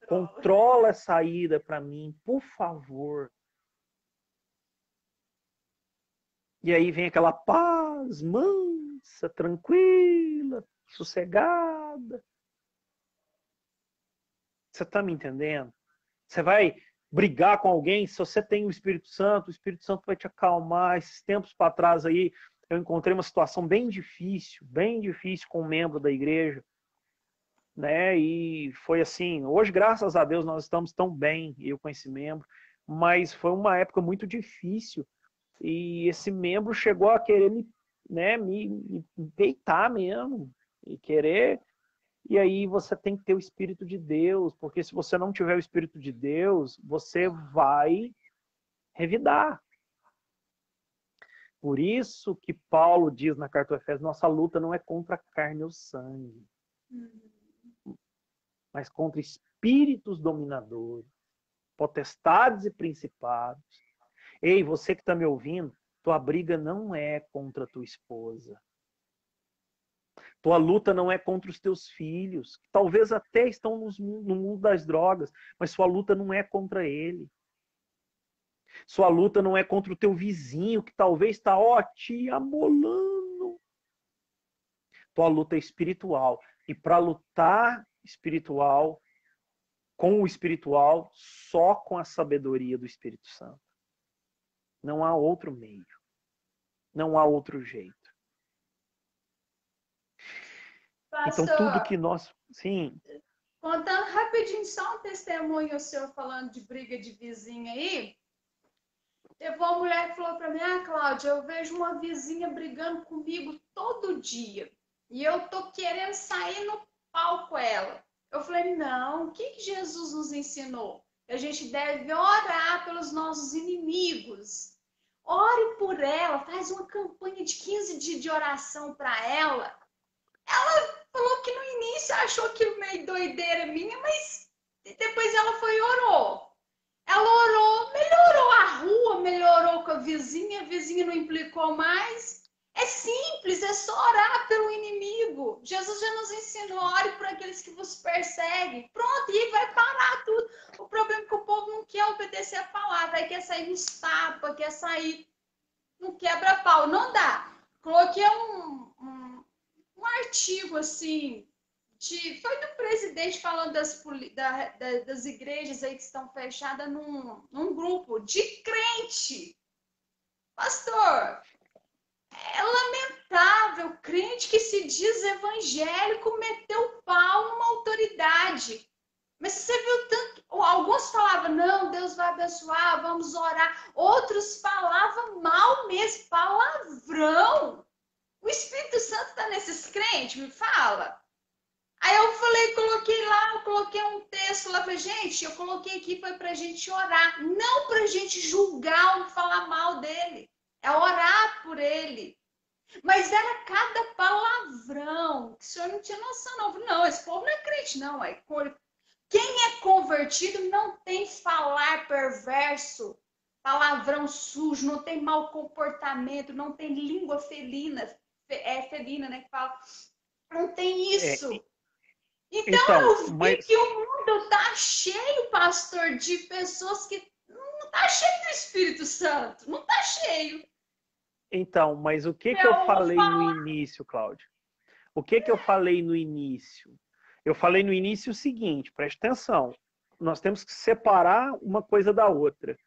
[SPEAKER 2] controla essa ira para mim, por favor. E aí vem aquela paz mansa, tranquila, sossegada. Você está me entendendo? Você vai brigar com alguém, se você tem o Espírito Santo vai te acalmar. Esses tempos para trás aí, eu encontrei uma situação bem difícil com um membro da igreja, né? E foi assim, hoje, graças a Deus, nós estamos tão bem, eu com esse membro, mas foi uma época muito difícil. E esse membro chegou a querer me peitar mesmo, e querer. E aí você tem que ter o Espírito de Deus, porque se você não tiver o Espírito de Deus, você vai revidar. Por isso que Paulo diz na carta aos Efésios, nossa luta não é contra a carne ou sangue, mas contra espíritos dominadores, potestades e principados. Ei, você que está me ouvindo, tua briga não é contra tua esposa. Tua luta não é contra os teus filhos, que talvez até estão no mundo das drogas, mas sua luta não é contra ele. Sua luta não é contra o teu vizinho, que talvez está, te amolando. Tua luta é espiritual. E para lutar espiritual, com o espiritual, só com a sabedoria do Espírito Santo. Não há outro meio. Não há outro jeito.
[SPEAKER 1] Pastor,
[SPEAKER 2] então tudo que nós... Sim.
[SPEAKER 1] Contando rapidinho só um testemunho o senhor falando de briga de vizinha aí. Teve uma mulher que falou para mim, Cláudia, eu vejo uma vizinha brigando comigo todo dia. E eu tô querendo sair no pau com ela. Eu falei, não, o que Jesus nos ensinou? A gente deve orar pelos nossos inimigos. Ore por ela, faz uma campanha de 15 dias de oração para ela. Ela falou que no início achou aquilo meio doideira minha, mas depois ela foi e orou. Ela orou, melhorou a rua, melhorou com a vizinha não implicou mais. É simples, é só orar pelo inimigo. Jesus já nos ensinou, ore por aqueles que vos perseguem. Pronto, e aí vai parar tudo. O problema é que o povo não quer obedecer a palavra, aí quer sair nos tapas, quer sair no quebra-pau. Não dá. Coloquei um artigo assim, foi do presidente falando das igrejas aí que estão fechadas num grupo de crente. Pastor, é lamentável, crente que se diz evangélico meteu pau numa autoridade. Mas você viu tanto, alguns falavam, não, Deus vai abençoar, vamos orar. Outros falavam mal mesmo, palavrão. O Espírito Santo está nesses crentes? Me fala. Aí eu falei, coloquei um texto lá pra gente, eu coloquei aqui, foi pra gente orar, não pra gente julgar ou falar mal dele, é orar por ele. Mas era cada palavrão, que o senhor não tinha noção, não. Não, esse povo não é crente, não. Quem é convertido não tem falar perverso, palavrão sujo, não tem mau comportamento, não tem língua felina, felina, né, que fala. Não tem isso. Então eu vi que o mundo tá cheio, pastor, de pessoas que não tá cheio do Espírito Santo, não tá cheio.
[SPEAKER 2] Então, mas o que eu falei no início, Cláudia? O que eu falei no início? Eu falei no início o seguinte, preste atenção. Nós temos que separar uma coisa da outra.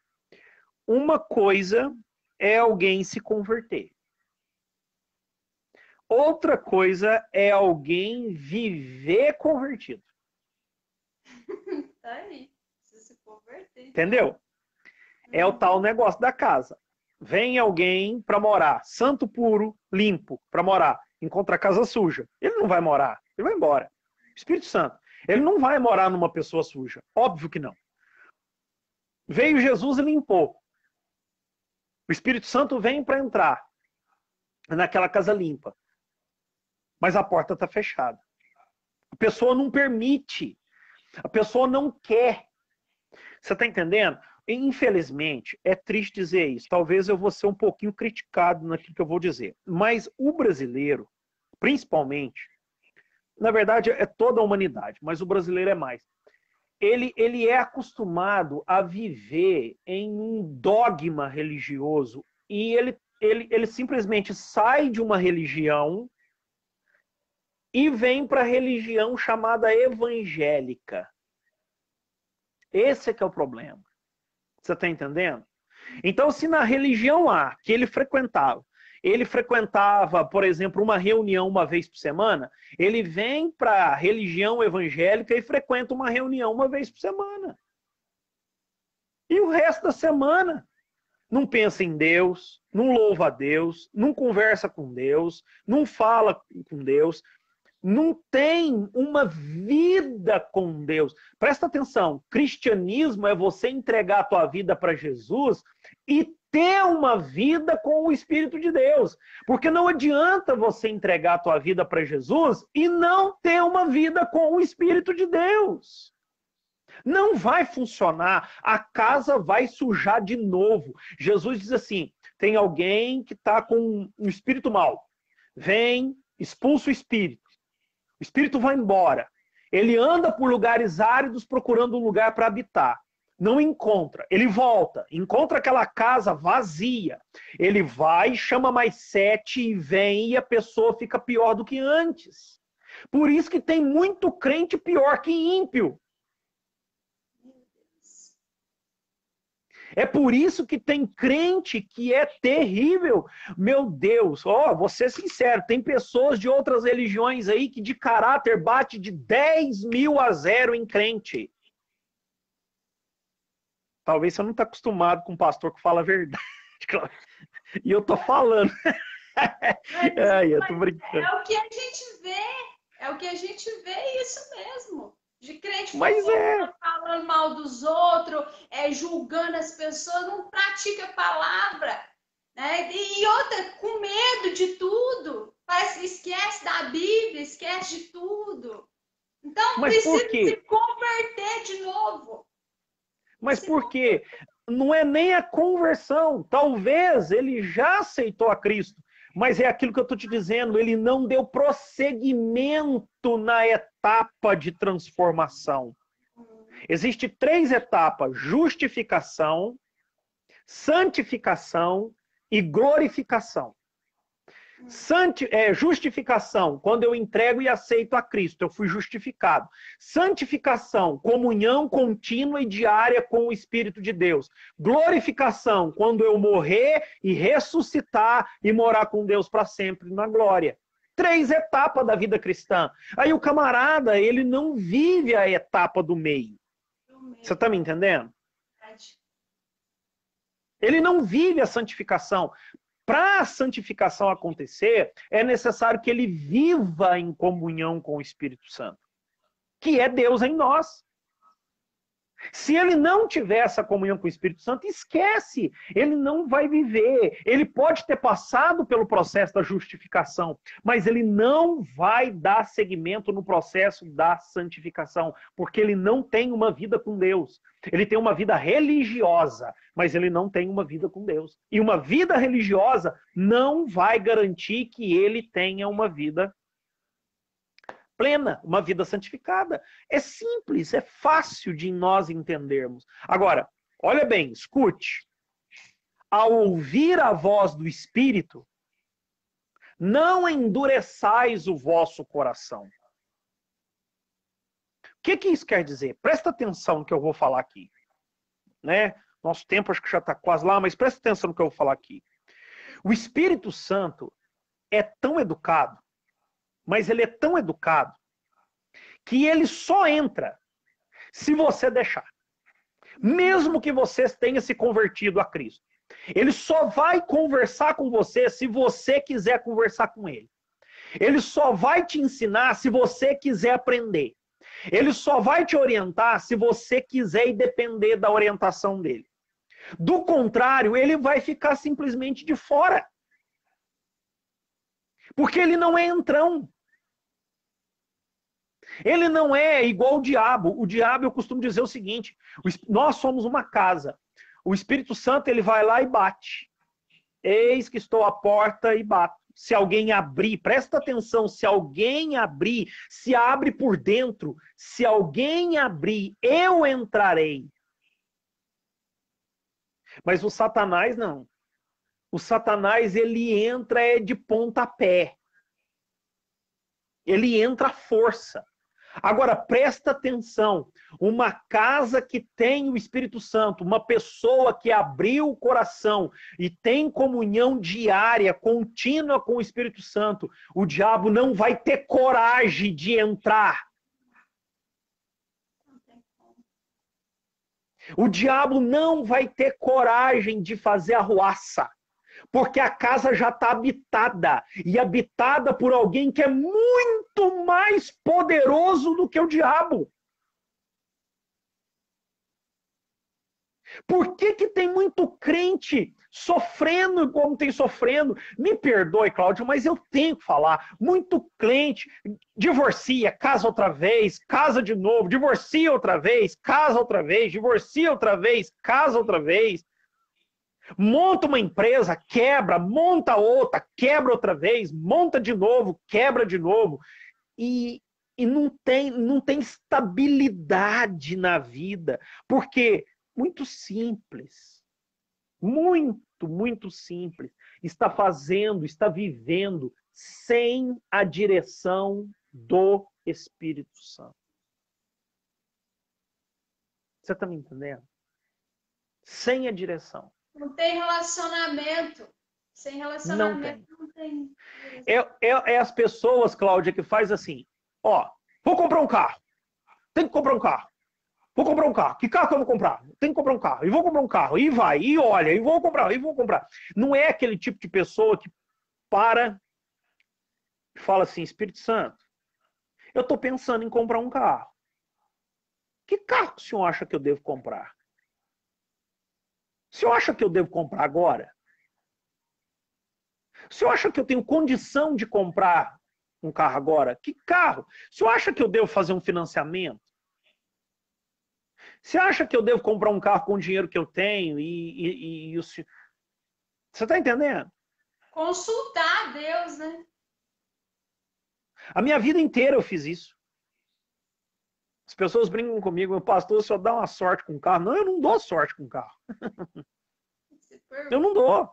[SPEAKER 2] Uma coisa é alguém se converter. Outra coisa é alguém viver convertido.
[SPEAKER 1] Tá aí, precisa se converter.
[SPEAKER 2] Entendeu? É o tal negócio da casa. Vem alguém para morar, santo puro, limpo, para morar. Encontra a casa suja. Ele não vai morar, ele vai embora. Espírito Santo. Ele não vai morar numa pessoa suja. Óbvio que não. Veio Jesus e limpou. O Espírito Santo vem para entrar naquela casa limpa. Mas a porta está fechada. A pessoa não permite. A pessoa não quer. Você está entendendo? Infelizmente, é triste dizer isso. Talvez eu vou ser um pouquinho criticado naquilo que eu vou dizer. Mas o brasileiro, principalmente, na verdade é toda a humanidade, mas o brasileiro é mais. Ele é acostumado a viver em um dogma religioso e ele simplesmente sai de uma religião e vem para a religião chamada evangélica. Esse é que é o problema. Você está entendendo? Então, se na religião A, que ele frequentava, por exemplo, uma reunião uma vez por semana, ele vem para a religião evangélica e frequenta uma reunião uma vez por semana. E o resto da semana não pensa em Deus, não louva a Deus, não conversa com Deus, não fala com Deus, não tem uma vida com Deus. Presta atenção, cristianismo é você entregar a tua vida para Jesus e ter uma vida com o Espírito de Deus. Porque não adianta você entregar a tua vida para Jesus e não ter uma vida com o Espírito de Deus. Não vai funcionar, a casa vai sujar de novo. Jesus diz assim, tem alguém que está com um espírito mau. Vem, expulsa o espírito. O espírito vai embora. Ele anda por lugares áridos procurando um lugar para habitar. Não encontra. Ele volta. Encontra aquela casa vazia. Ele vai, chama mais 7 e vem e a pessoa fica pior do que antes. Por isso que tem muito crente pior que ímpio. É por isso que tem crente que é terrível. Meu Deus, vou ser sincero, tem pessoas de outras religiões aí que de caráter bate de 10.000-0 em crente. Talvez você não está acostumado com um pastor que fala a verdade. E eu tô falando. Eu tô brincando.
[SPEAKER 1] É o que a gente vê. É o que a gente vê, isso mesmo. De crente falando mal dos outros, julgando as pessoas, não pratica a palavra. Né? E outra, com medo de tudo. Parece que esquece da Bíblia, esquece de tudo. Então, precisa se converter de novo.
[SPEAKER 2] Mas por quê? Não é nem a conversão. Talvez ele já aceitou a Cristo. Mas é aquilo que eu estou te dizendo, ele não deu prosseguimento na etapa de transformação. Existem 3 etapas: justificação, santificação e glorificação. Justificação, quando eu entrego e aceito a Cristo, eu fui justificado. Santificação, comunhão contínua e diária com o Espírito de Deus. Glorificação, quando eu morrer e ressuscitar e morar com Deus para sempre na glória. 3 etapas da vida cristã. Aí o camarada, ele não vive a etapa do meio. Você está me entendendo? Ele não vive a santificação. Para a santificação acontecer, é necessário que ele viva em comunhão com o Espírito Santo, que é Deus em nós. Se ele não tiver essa comunhão com o Espírito Santo, esquece, ele não vai viver. Ele pode ter passado pelo processo da justificação, mas ele não vai dar seguimento no processo da santificação, porque ele não tem uma vida com Deus. Ele tem uma vida religiosa, mas ele não tem uma vida com Deus. E uma vida religiosa não vai garantir que ele tenha uma vida plena, uma vida santificada. É simples, é fácil de nós entendermos. Agora, olha bem, escute. Ao ouvir a voz do Espírito, não endureçais o vosso coração. O que isso quer dizer? Presta atenção no que eu vou falar aqui. Né? Nosso tempo acho que já está quase lá, mas presta atenção no que eu vou falar aqui. O Espírito Santo é tão educado, mas ele é tão educado que ele só entra se você deixar. Mesmo que você tenha se convertido a Cristo. Ele só vai conversar com você se você quiser conversar com ele. Ele só vai te ensinar se você quiser aprender. Ele só vai te orientar se você quiser e depender da orientação dele. Do contrário, ele vai ficar simplesmente de fora. Porque ele não é entrão. Ele não é igual o diabo. O diabo, eu costumo dizer o seguinte, nós somos uma casa. O Espírito Santo, ele vai lá e bate. Eis que estou à porta e bato. Se alguém abrir, presta atenção, se alguém abrir, se abre por dentro, se alguém abrir, eu entrarei. Mas o Satanás não. O Satanás, ele entra de pontapé. Ele entra à força. Agora, presta atenção, uma casa que tem o Espírito Santo, uma pessoa que abriu o coração e tem comunhão diária, contínua com o Espírito Santo, o diabo não vai ter coragem de entrar. O diabo não vai ter coragem de fazer arruaça. Porque a casa já está habitada. E habitada por alguém que é muito mais poderoso do que o diabo. Por que tem muito crente sofrendo como tem sofrendo? Me perdoe, Cláudio, mas eu tenho que falar. Muito crente divorcia, casa outra vez, casa de novo, divorcia outra vez, casa outra vez, divorcia outra vez, casa outra vez. Monta uma empresa, quebra, monta outra, quebra outra vez, monta de novo, quebra de novo. E não tem estabilidade na vida. Porque, muito simples, muito simples, está vivendo sem a direção do Espírito Santo. Você está me entendendo? Sem a direção.
[SPEAKER 1] Não tem relacionamento. Sem relacionamento não tem.
[SPEAKER 2] É as pessoas, Cláudia, que faz assim, ó, vou comprar um carro. Tem que comprar um carro. Vou comprar um carro. Que carro que eu vou comprar? Tem que comprar um carro. E vou comprar um carro. E vai, e olha, e vou comprar, e vou comprar. Não é aquele tipo de pessoa que para e fala assim, Espírito Santo, eu estou pensando em comprar um carro. Que carro que o senhor acha que eu devo comprar? O senhor acha que eu devo comprar agora? O senhor acha que eu tenho condição de comprar um carro agora? Que carro? O senhor acha que eu devo fazer um financiamento? Você acha que eu devo comprar um carro com o dinheiro que eu tenho? O senhor... Você está entendendo?
[SPEAKER 1] Consultar a Deus, né?
[SPEAKER 2] A minha vida inteira eu fiz isso. As pessoas brincam comigo, meu pastor, o senhor dá uma sorte com o carro. Não, eu não dou sorte com o carro. Eu não dou.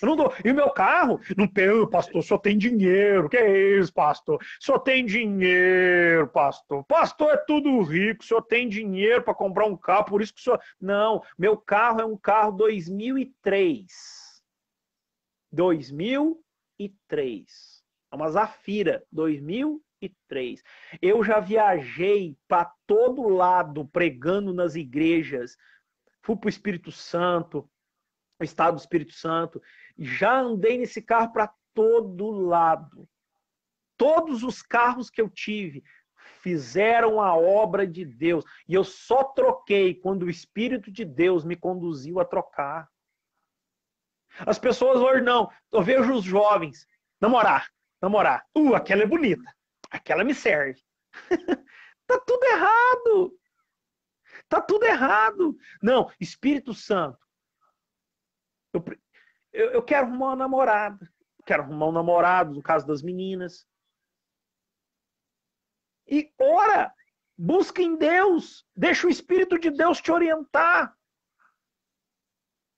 [SPEAKER 2] Eu não dou. E o meu carro, não tem, pastor, o senhor tem dinheiro. Que é isso, pastor? O senhor tem dinheiro, pastor. Pastor é tudo rico, o senhor tem dinheiro para comprar um carro, por isso que o senhor... Não, meu carro é um carro 2003. 2003. É uma Zafira, 2003. Eu já viajei para todo lado, pregando nas igrejas. Fui para o Espírito Santo, o estado do Espírito Santo. Já andei nesse carro para todo lado. Todos os carros que eu tive fizeram a obra de Deus. E eu só troquei quando o Espírito de Deus me conduziu a trocar. As pessoas hoje não. Eu vejo os jovens namorar. Aquela é bonita. Aquela me serve. Tá tudo errado. Tá tudo errado. Não, Espírito Santo. Eu quero arrumar uma namorada. Quero arrumar um namorado, no caso das meninas. E ora, busca em Deus. Deixa o Espírito de Deus te orientar.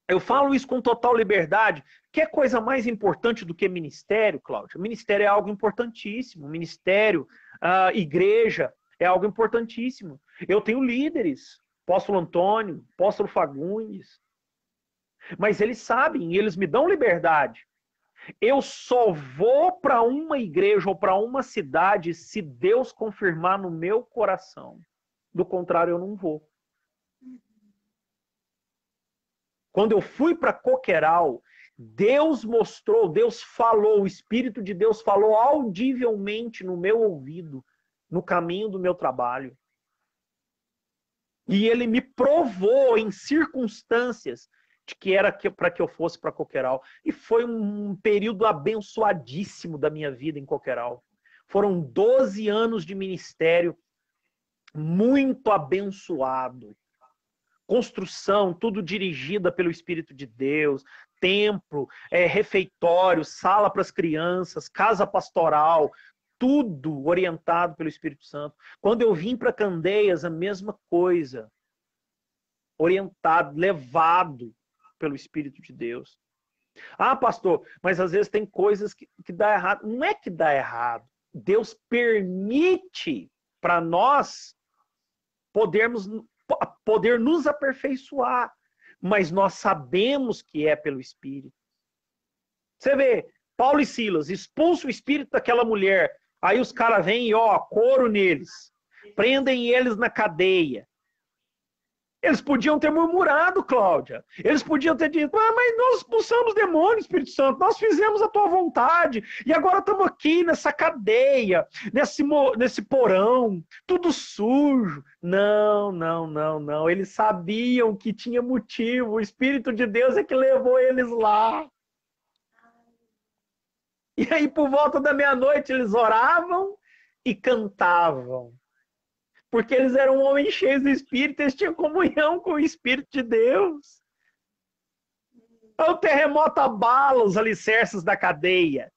[SPEAKER 2] Eu falo isso com total liberdade. Que coisa mais importante do que ministério, Cláudio? Ministério é algo importantíssimo. Ministério, igreja, é algo importantíssimo. Eu tenho líderes. Apóstolo Antônio, Apóstolo Fagundes. Mas eles sabem, eles me dão liberdade. Eu só vou para uma igreja ou para uma cidade se Deus confirmar no meu coração. Do contrário, eu não vou. Quando eu fui para Coqueiral, Deus mostrou, Deus falou, o Espírito de Deus falou audivelmente no meu ouvido, no caminho do meu trabalho. E ele me provou em circunstâncias de que era para que eu fosse para Coqueiral. E foi um período abençoadíssimo da minha vida em Coqueiral. Foram 12 anos de ministério muito abençoado. Construção, tudo dirigida pelo Espírito de Deus, templo, refeitório, sala para as crianças, casa pastoral, tudo orientado pelo Espírito Santo. Quando eu vim para Candeias, a mesma coisa. Orientado, levado pelo Espírito de Deus. Ah, pastor, mas às vezes tem coisas que dá errado. Não é que dá errado. Deus permite para nós poder nos aperfeiçoar, mas nós sabemos que é pelo Espírito. Você vê, Paulo e Silas expulsam o espírito daquela mulher, aí os caras vêm e couro neles, prendem eles na cadeia. Eles podiam ter murmurado, Cláudia. Eles podiam ter dito, mas nós expulsamos demônios, Espírito Santo, nós fizemos a tua vontade, e agora estamos aqui nessa cadeia, nesse porão, tudo sujo. Não, não, não, não. Eles sabiam que tinha motivo, o Espírito de Deus é que levou eles lá. E aí, por volta da meia-noite, eles oravam e cantavam. Porque eles eram homens cheios do Espírito, eles tinham comunhão com o Espírito de Deus. O terremoto abala os alicerces da cadeia.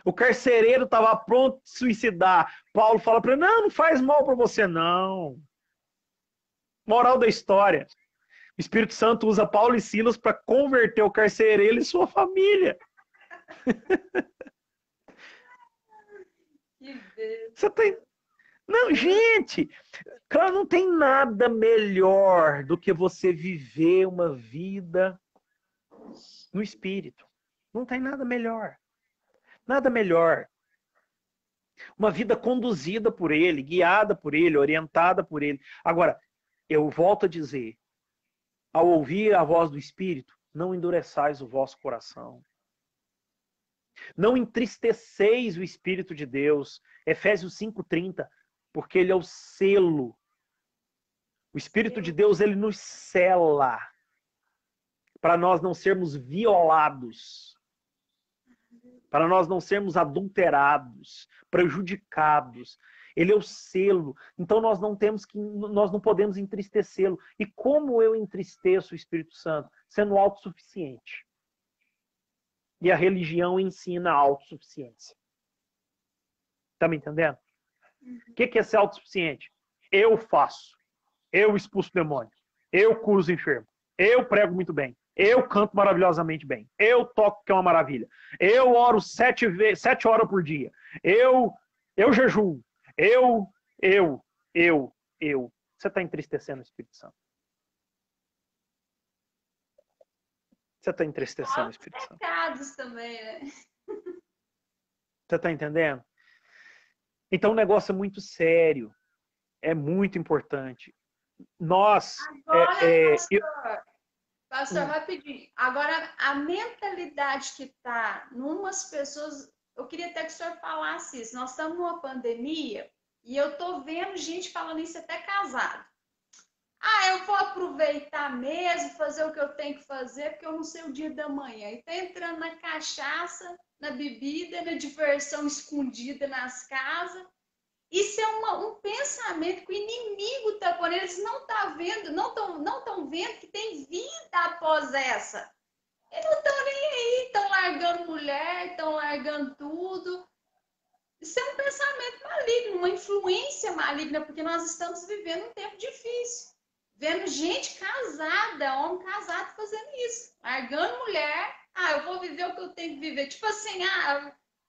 [SPEAKER 2] O carcereiro estava pronto de suicidar. Paulo fala para ele, não faz mal para você, não. Moral da história. O Espírito Santo usa Paulo e Silas para converter o carcereiro e sua família. Você tem... Não, gente, claro, não tem nada melhor do que você viver uma vida no Espírito. Não tem nada melhor. Nada melhor. Uma vida conduzida por Ele, guiada por Ele, orientada por Ele. Agora, eu volto a dizer, ao ouvir a voz do Espírito, não endureçais o vosso coração. Não entristeceis o Espírito de Deus. Efésios 5:30. Porque ele é o selo. O Espírito de Deus, ele nos sela para nós não sermos violados, para nós não sermos adulterados, prejudicados. Ele é o selo. Então nós não podemos entristecê-lo. E como eu entristeço o Espírito Santo? Sendo autossuficiente. E a religião ensina a autossuficiência. Tá me entendendo? O que é ser autossuficiente? Eu faço. Eu expulso o demônio. Eu curo os enfermos. Eu prego muito bem. Eu canto maravilhosamente bem. Eu toco, que é uma maravilha. Eu oro 7 horas por dia. Eu jejuo. Eu. Você está entristecendo o Espírito Santo. Você está entristecendo o Espírito Santo.
[SPEAKER 1] Pecados também, né?
[SPEAKER 2] Você está entendendo? Então o negócio é muito sério. É muito importante. Nós...
[SPEAKER 1] Agora, pastor, rapidinho. Agora, a mentalidade que está numas pessoas... Eu queria até que o senhor falasse isso. Nós estamos numa pandemia e eu estou vendo gente falando isso até casado. Eu vou aproveitar mesmo, fazer o que eu tenho que fazer, porque eu não sei o dia da manhã. E tá entrando na cachaça, na bebida, na diversão escondida nas casas. Isso é um pensamento que o inimigo está pondo. Eles não estão vendo, não estão vendo que tem vida após essa. Eles não estão nem aí, estão largando mulher, estão largando tudo. Isso é um pensamento maligno, uma influência maligna, porque nós estamos vivendo um tempo difícil. Vendo gente casada, homem casado fazendo isso. Largando mulher. Eu vou viver o que eu tenho que viver. Tipo assim,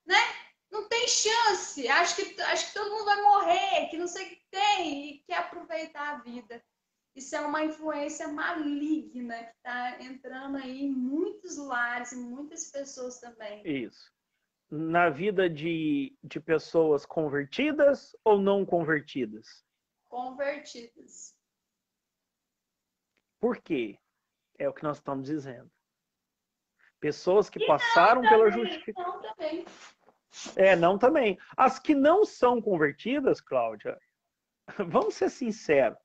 [SPEAKER 1] né? Não tem chance. Acho que todo mundo vai morrer, que não sei o que tem. E quer aproveitar a vida. Isso é uma influência maligna que está entrando aí em muitos lares, em muitas pessoas também.
[SPEAKER 2] Isso. Na vida de pessoas convertidas ou não convertidas?
[SPEAKER 1] Convertidas.
[SPEAKER 2] Por quê? É o que nós estamos dizendo. Pessoas que passaram pela justificação.
[SPEAKER 1] Não também.
[SPEAKER 2] Não também. As que não são convertidas, Cláudia, vamos ser sinceros.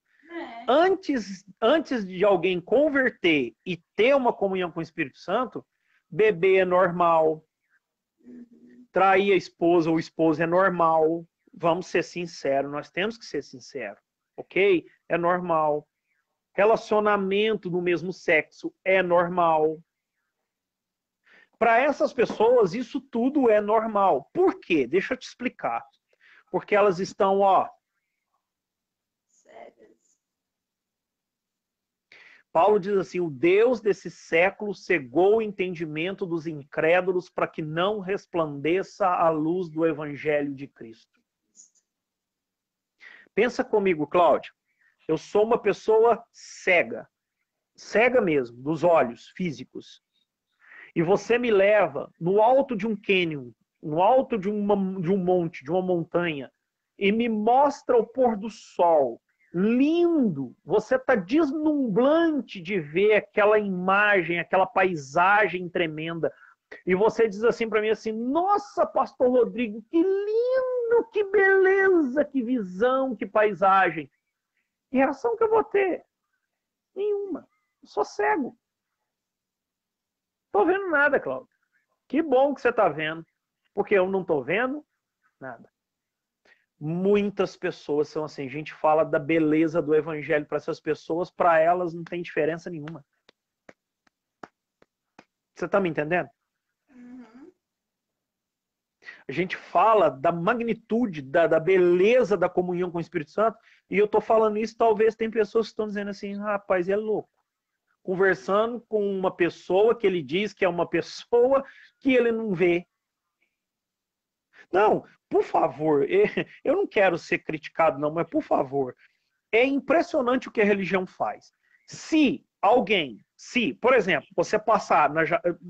[SPEAKER 2] Antes de alguém converter e ter uma comunhão com o Espírito Santo, beber é normal, trair a esposa ou o esposo é normal. Vamos ser sinceros, nós temos que ser sinceros, ok? É normal. Relacionamento do mesmo sexo é normal. Para essas pessoas, isso tudo é normal. Por quê? Deixa eu te explicar. Porque elas estão, ó.
[SPEAKER 1] Cegas.
[SPEAKER 2] Paulo diz assim: o Deus desse século cegou o entendimento dos incrédulos para que não resplandeça a luz do evangelho de Cristo. Pensa comigo, Cláudio. Eu sou uma pessoa cega. Cega mesmo, dos olhos físicos. E você me leva no alto de um cânion, no alto de um monte, de uma montanha, e me mostra o pôr do sol. Lindo! Você está deslumbrante de ver aquela imagem, aquela paisagem tremenda. E você diz assim para mim assim: nossa, pastor Rodrigo, que lindo, que beleza, que visão, que paisagem. Que reação que eu vou ter? Nenhuma. Eu sou cego. Tô vendo nada, Cláudio. Que bom que você está vendo, porque eu não estou vendo nada. Muitas pessoas são assim, a gente fala da beleza do evangelho para essas pessoas, para elas não tem diferença nenhuma. Você está me entendendo?
[SPEAKER 1] Uhum.
[SPEAKER 2] A gente fala da magnitude, da beleza da comunhão com o Espírito Santo, e eu estou falando isso, talvez tem pessoas que estão dizendo assim, rapaz, é louco. Conversando com uma pessoa que ele diz que é uma pessoa que ele não vê. Não, por favor, eu não quero ser criticado não, mas por favor, é impressionante o que a religião faz. Se alguém, por exemplo, você passar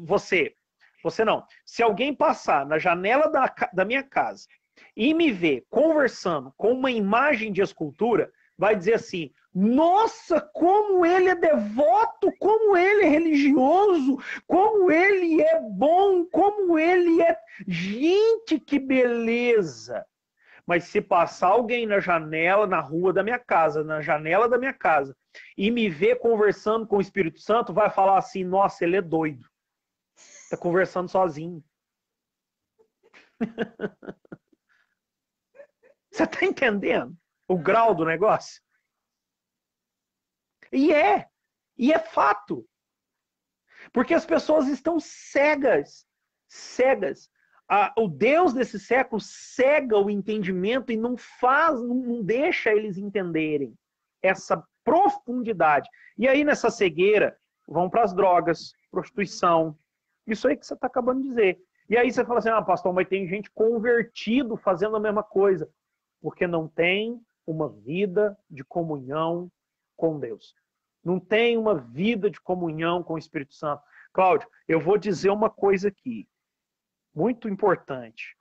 [SPEAKER 2] você não, se alguém passar na janela da minha casa e me ver conversando com uma imagem de escultura, vai dizer assim, nossa, como ele é devoto, como ele é religioso, como ele é bom, como ele é... Gente, que beleza! Mas se passar alguém na janela, na rua da minha casa, na janela da minha casa, e me ver conversando com o Espírito Santo, vai falar assim, nossa, ele é doido. Está conversando sozinho. Você está entendendo o grau do negócio? E é fato. Porque as pessoas estão cegas. Cegas. O Deus desse século cega o entendimento e não deixa eles entenderem essa profundidade. E aí, nessa cegueira, vão para as drogas, prostituição. Isso aí que você está acabando de dizer. E aí você fala assim, pastor, mas tem gente convertido fazendo a mesma coisa. Porque não tem uma vida de comunhão com Deus. Não tem uma vida de comunhão com o Espírito Santo. Cláudio, eu vou dizer uma coisa aqui, muito importante.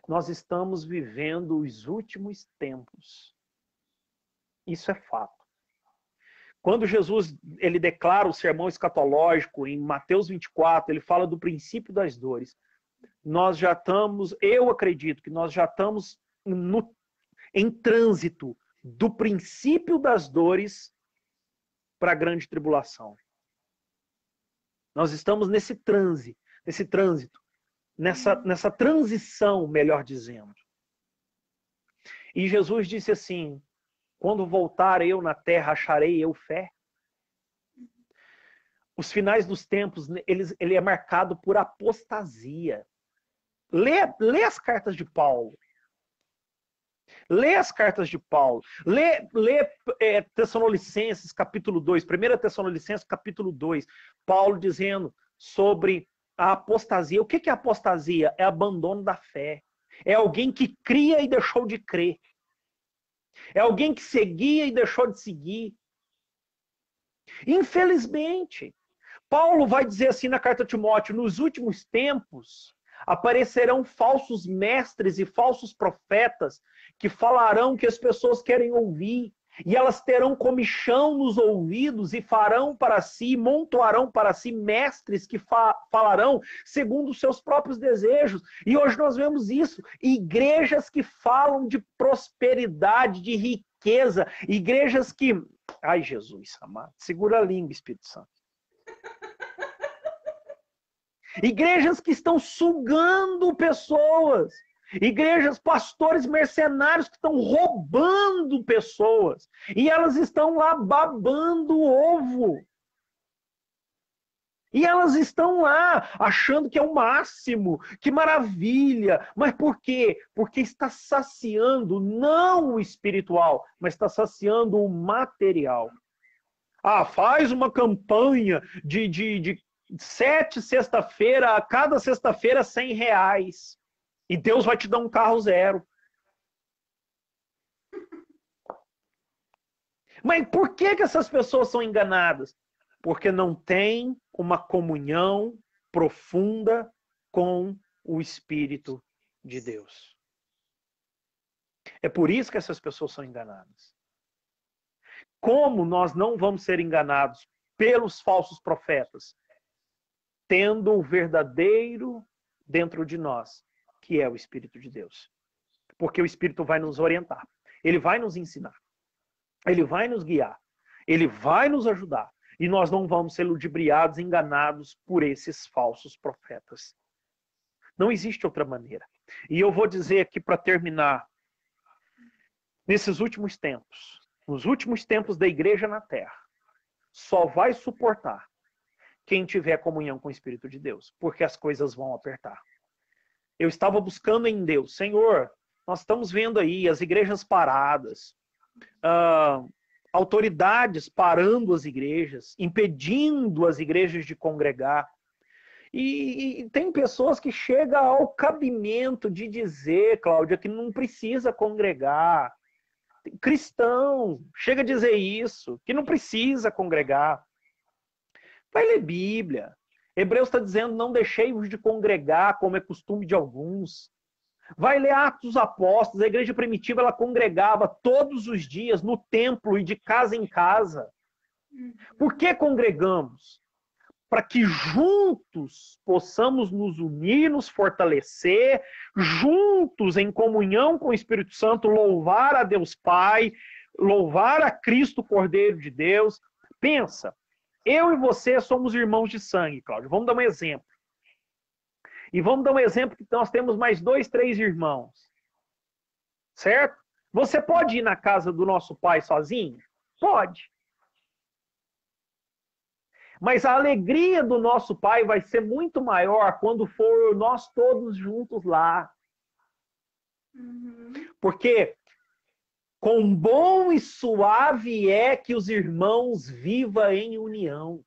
[SPEAKER 2] Nós estamos vivendo os últimos tempos. Isso é fato. Quando Jesus ele declara o sermão escatológico em Mateus 24, ele fala do princípio das dores. Nós já estamos, eu acredito que nós já estamos em trânsito do princípio das dores para a grande tribulação. Nós estamos nesse trânsito, nessa transição, melhor dizendo. E Jesus disse assim, quando voltar eu na terra, acharei eu fé? Os finais dos tempos, ele é marcado por apostasia. Lê as cartas de Paulo. Lê as cartas de Paulo. Lê Tessalonicenses, capítulo 2. 1 Tessalonicenses, capítulo 2. Paulo dizendo sobre a apostasia. O que é apostasia? É abandono da fé. É alguém que cria e deixou de crer. É alguém que seguia e deixou de seguir. Infelizmente, Paulo vai dizer assim na carta a Timóteo, nos últimos tempos aparecerão falsos mestres e falsos profetas que falarão que as pessoas querem ouvir, e elas terão comichão nos ouvidos e farão para si, montoarão para si mestres que falarão segundo os seus próprios desejos. E hoje nós vemos isso, igrejas que falam de prosperidade, de riqueza, igrejas que... Ai, Jesus amado, segura a língua, Espírito Santo. Igrejas que estão sugando pessoas. Igrejas, pastores mercenários que estão roubando pessoas. E elas estão lá babando ovo. E elas estão lá achando que é o máximo, que maravilha. Mas por quê? Porque está saciando não o espiritual, mas está saciando o material. Ah, faz uma campanha de 7 sexta-feira, a cada sexta-feira R$100. E Deus vai te dar um carro zero. Mas por que essas pessoas são enganadas? Porque não tem uma comunhão profunda com o Espírito de Deus. É por isso que essas pessoas são enganadas. Como nós não vamos ser enganados pelos falsos profetas? Tendo o verdadeiro dentro de nós, que é o Espírito de Deus. Porque o Espírito vai nos orientar. Ele vai nos ensinar. Ele vai nos guiar. Ele vai nos ajudar. E nós não vamos ser ludibriados, enganados por esses falsos profetas. Não existe outra maneira. E eu vou dizer aqui para terminar. Nesses últimos tempos, nos últimos tempos da igreja na terra, só vai suportar quem tiver comunhão com o Espírito de Deus. Porque as coisas vão apertar. Eu estava buscando em Deus. Senhor, nós estamos vendo aí as igrejas paradas. Autoridades parando as igrejas, impedindo as igrejas de congregar. E tem pessoas que chegam ao cabimento de dizer, Cláudia, que não precisa congregar. Cristão chega a dizer isso, que não precisa congregar. Vai ler Bíblia. Hebreus está dizendo, não deixei-vos de congregar, como é costume de alguns. Vai ler Atos dos Apóstolos, a igreja primitiva ela congregava todos os dias no templo e de casa em casa. Por que congregamos? Para que juntos possamos nos unir, nos fortalecer, juntos em comunhão com o Espírito Santo, louvar a Deus Pai, louvar a Cristo Cordeiro de Deus. Pensa, eu e você somos irmãos de sangue, Cláudio. Vamos dar um exemplo. E vamos dar um exemplo que nós temos mais 2, 3 irmãos. Certo? Você pode ir na casa do nosso pai sozinho? Pode. Mas a alegria do nosso pai vai ser muito maior quando for nós todos juntos lá. Porque quão bom e suave é que os irmãos vivam em união.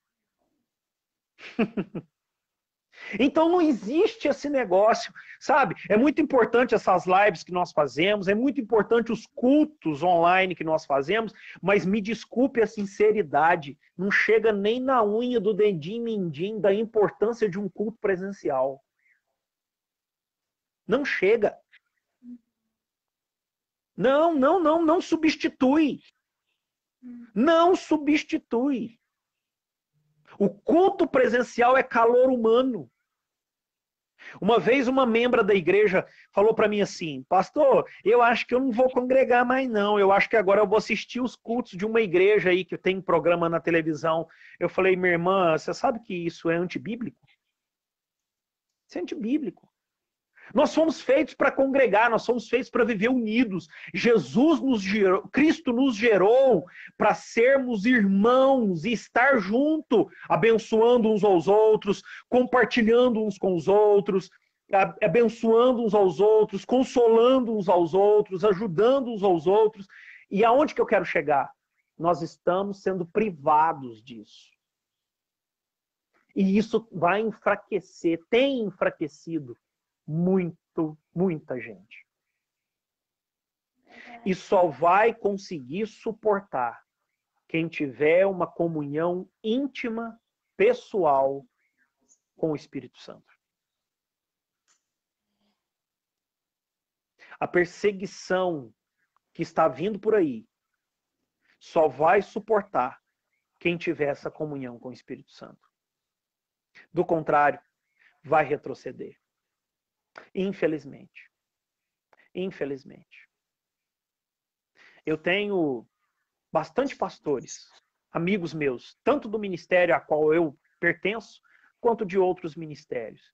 [SPEAKER 2] Então não existe esse negócio, sabe? É muito importante essas lives que nós fazemos, é muito importante os cultos online que nós fazemos, mas me desculpe a sinceridade, não chega nem na unha do dedinho mindinho da importância de um culto presencial. Não chega. Não substitui. Não substitui. O culto presencial é calor humano. Uma vez uma membra da igreja falou para mim assim, pastor, eu acho que eu não vou congregar mais não, eu acho que agora eu vou assistir os cultos de uma igreja aí que tem programa na televisão. Eu falei, minha irmã, você sabe que isso é antibíblico? Isso é antibíblico. Nós fomos feitos para congregar, nós somos feitos para viver unidos. Jesus nos gerou, Cristo nos gerou para sermos irmãos e estar junto, abençoando uns aos outros, compartilhando uns com os outros, abençoando uns aos outros, consolando uns aos outros, ajudando uns aos outros. E aonde que eu quero chegar? Nós estamos sendo privados disso. E isso vai enfraquecer, tem enfraquecido muita gente. E só vai conseguir suportar quem tiver uma comunhão íntima, pessoal com o Espírito Santo. A perseguição que está vindo por aí só vai suportar quem tiver essa comunhão com o Espírito Santo. Do contrário, vai retroceder. Infelizmente. Infelizmente. Eu tenho bastante pastores, amigos meus, tanto do ministério a qual eu pertenço, quanto de outros ministérios.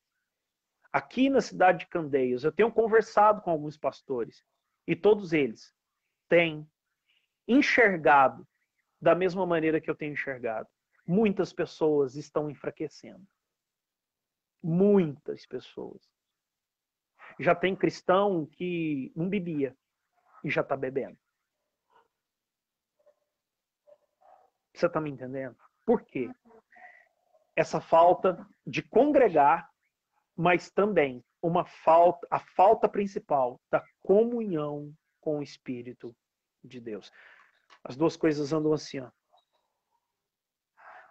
[SPEAKER 2] Aqui na cidade de Candeias, eu tenho conversado com alguns pastores e todos eles têm enxergado da mesma maneira que eu tenho enxergado. Muitas pessoas estão enfraquecendo. Muitas pessoas. Já tem cristão que não bebia e já está bebendo. Você está me entendendo? Por quê? Essa falta de congregar, mas também a falta principal da comunhão com o Espírito de Deus. As duas coisas andam assim, ó.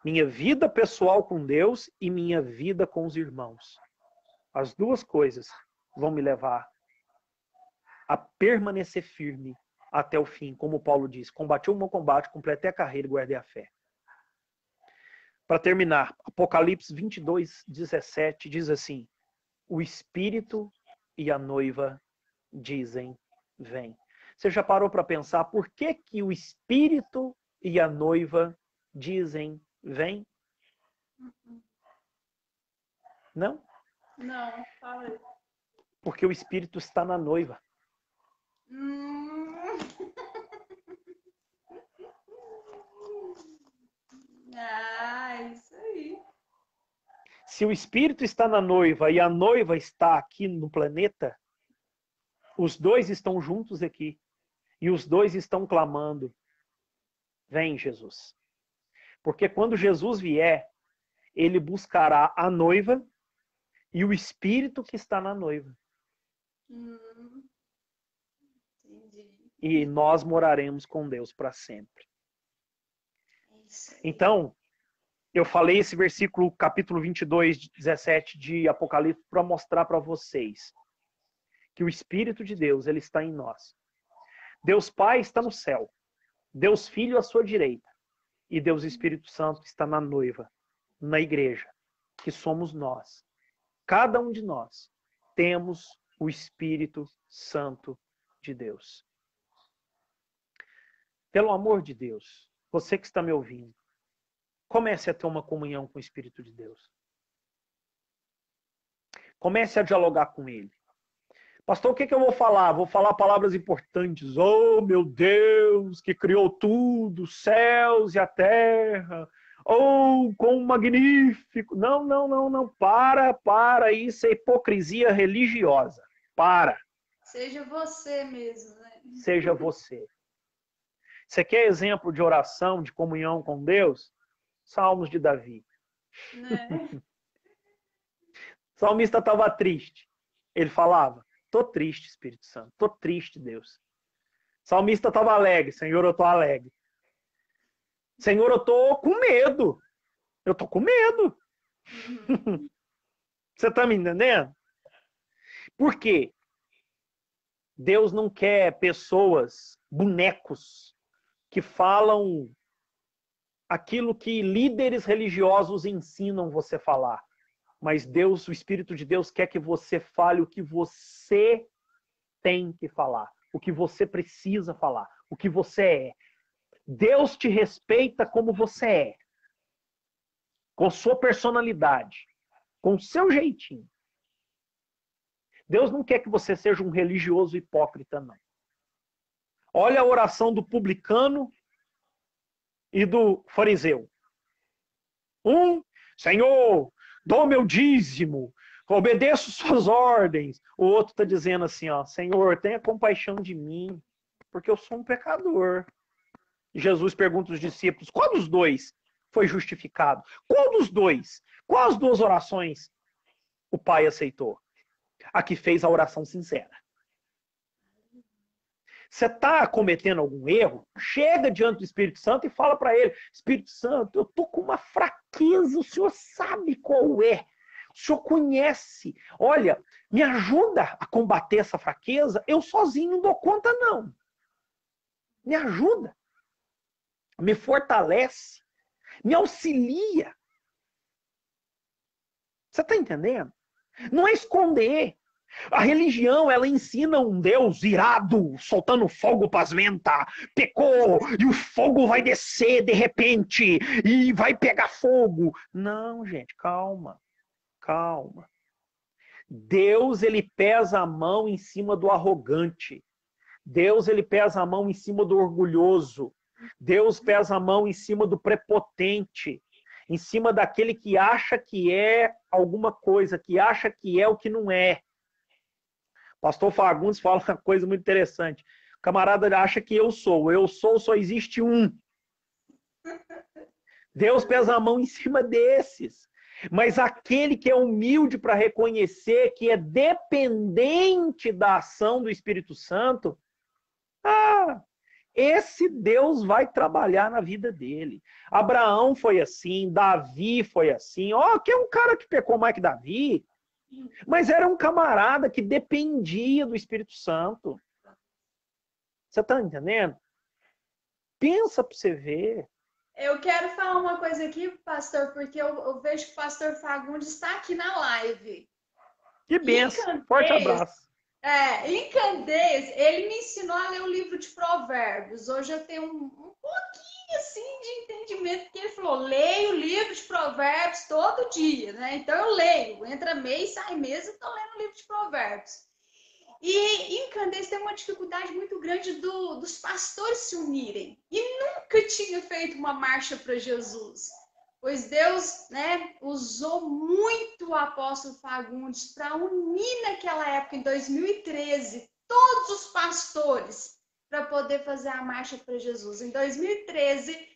[SPEAKER 2] Minha vida pessoal com Deus e minha vida com os irmãos. As duas coisas vão me levar a permanecer firme até o fim, como Paulo diz, combati o meu combate, completei a carreira e guardei a fé. Para terminar, Apocalipse 22, 17 diz assim, o Espírito e a noiva dizem, vem. Você já parou para pensar por que que o Espírito e a noiva dizem, vem? Não?
[SPEAKER 1] Não, fala aí.
[SPEAKER 2] Porque o Espírito está na noiva.
[SPEAKER 1] Ah, isso aí.
[SPEAKER 2] Se o Espírito está na noiva e a noiva está aqui no planeta, os dois estão juntos aqui. E os dois estão clamando, vem Jesus. Porque quando Jesus vier, ele buscará a noiva e o Espírito que está na noiva.
[SPEAKER 1] Entendi.
[SPEAKER 2] E nós moraremos com Deus para sempre.
[SPEAKER 1] Isso aí.
[SPEAKER 2] Então, eu falei esse versículo, capítulo 22, 17 de Apocalipse, para mostrar para vocês que o Espírito de Deus, ele está em nós. Deus Pai está no céu. Deus Filho à sua direita. E Deus Espírito Santo está na noiva, na igreja, que somos nós. Cada um de nós temos o Espírito Santo de Deus. Pelo amor de Deus, você que está me ouvindo, comece a ter uma comunhão com o Espírito de Deus. Comece a dialogar com Ele. Pastor, o que eu vou falar? Vou falar palavras importantes. Oh, meu Deus, que criou tudo, os céus e a terra. Oh, quão magnífico. Não, não, não, não. Para. Isso é hipocrisia religiosa. Para.
[SPEAKER 1] Seja você mesmo, né?
[SPEAKER 2] Seja você. Você quer exemplo de oração, de comunhão com Deus? Salmos de Davi.
[SPEAKER 1] Né?
[SPEAKER 2] O salmista estava triste. Ele falava, tô triste, Espírito Santo. Tô triste, Deus. O salmista estava alegre. Senhor, eu tô alegre. Senhor, eu tô com medo. Eu tô com medo. Você tá me entendendo? Por quê? Deus não quer pessoas, bonecos, que falam aquilo que líderes religiosos ensinam você a falar. Mas Deus, o Espírito de Deus, quer que você fale o que você tem que falar, o que você precisa falar, o que você é. Deus te respeita como você é, com sua personalidade, com o seu jeitinho. Deus não quer que você seja um religioso hipócrita, não. Olha a oração do publicano e do fariseu. Senhor, dou meu dízimo, obedeço suas ordens. O outro está dizendo assim, ó, Senhor, tenha compaixão de mim, porque eu sou um pecador. Jesus pergunta aos discípulos, qual dos dois foi justificado? Qual dos dois? Qual as duas orações o Pai aceitou? A que fez a oração sincera. Você está cometendo algum erro? Chega diante do Espírito Santo e fala para ele, Espírito Santo, eu estou com uma fraqueza, o Senhor sabe qual é. O Senhor conhece. Olha, me ajuda a combater essa fraqueza. Eu sozinho não dou conta, não. Me ajuda. Me fortalece. Me auxilia. Você está entendendo? Não é esconder. A religião, ela ensina um Deus irado, soltando fogo para as ventas. Pecou, e o fogo vai descer de repente, e vai pegar fogo. Não, gente, calma, calma. Deus, ele pesa a mão em cima do arrogante. Deus, ele pesa a mão em cima do orgulhoso. Deus pesa a mão em cima do prepotente. Em cima daquele que acha que é alguma coisa, que acha que é o que não é. Pastor Fagundes fala uma coisa muito interessante. O camarada acha que eu sou, só existe um. Deus pesa a mão em cima desses. Mas aquele que é humilde para reconhecer que é dependente da ação do Espírito Santo, esse Deus vai trabalhar na vida dele. Abraão foi assim, Davi foi assim. Que é um cara que pecou mais que Davi, mas era um camarada que dependia do Espírito Santo. Você está entendendo? Pensa para você ver.
[SPEAKER 1] Eu quero falar uma coisa aqui, pastor, porque eu vejo que o pastor Fagundes está aqui na live.
[SPEAKER 2] Que benção. Forte abraço.
[SPEAKER 1] Em Candeias, ele me ensinou a ler o livro de Provérbios. Hoje eu tenho um pouquinho assim de entendimento, porque ele falou, leio o livro de Provérbios todo dia, né? Então eu leio, entra mês, sai mês, eu estou lendo o livro de Provérbios. E em Candeias tem uma dificuldade muito grande dos pastores se unirem. E nunca tinha feito uma marcha para Jesus. Pois Deus, né, usou muito o apóstolo Fagundes para unir naquela época, em 2013, todos os pastores para poder fazer a marcha para Jesus. Em 2013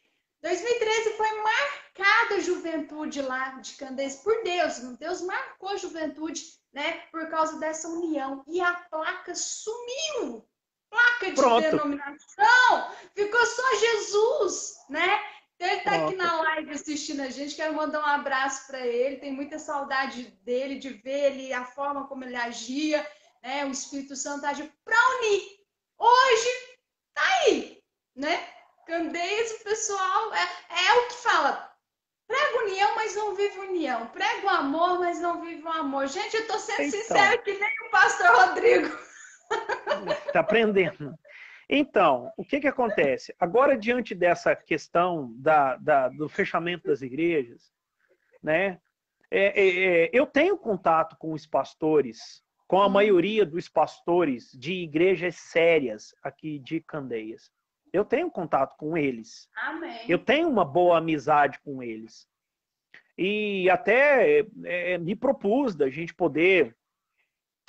[SPEAKER 1] foi marcada a juventude lá de Candeias por Deus. Deus marcou a juventude, né, por causa dessa união. E a placa sumiu. Placa de denominação. Ficou só Jesus, né? Ele está aqui na live assistindo a gente. Quero mandar um abraço para ele. Tem muita saudade dele, de ver ele, a forma como ele agia, né? O Espírito Santo agiu para unir. Hoje tá aí, né? Candeias, o pessoal é o que fala. Prega união, mas não vive união. Prega o amor, mas não vive o amor. Gente, eu tô sendo sincera que nem o pastor Rodrigo.
[SPEAKER 2] Tá aprendendo. Então, o que acontece? Agora, diante dessa questão do fechamento das igrejas, né? Eu tenho contato com os pastores, com a maioria dos pastores de igrejas sérias aqui de Candeias. Eu tenho contato com eles.
[SPEAKER 1] Amém.
[SPEAKER 2] Eu tenho uma boa amizade com eles. E até me propus da gente poder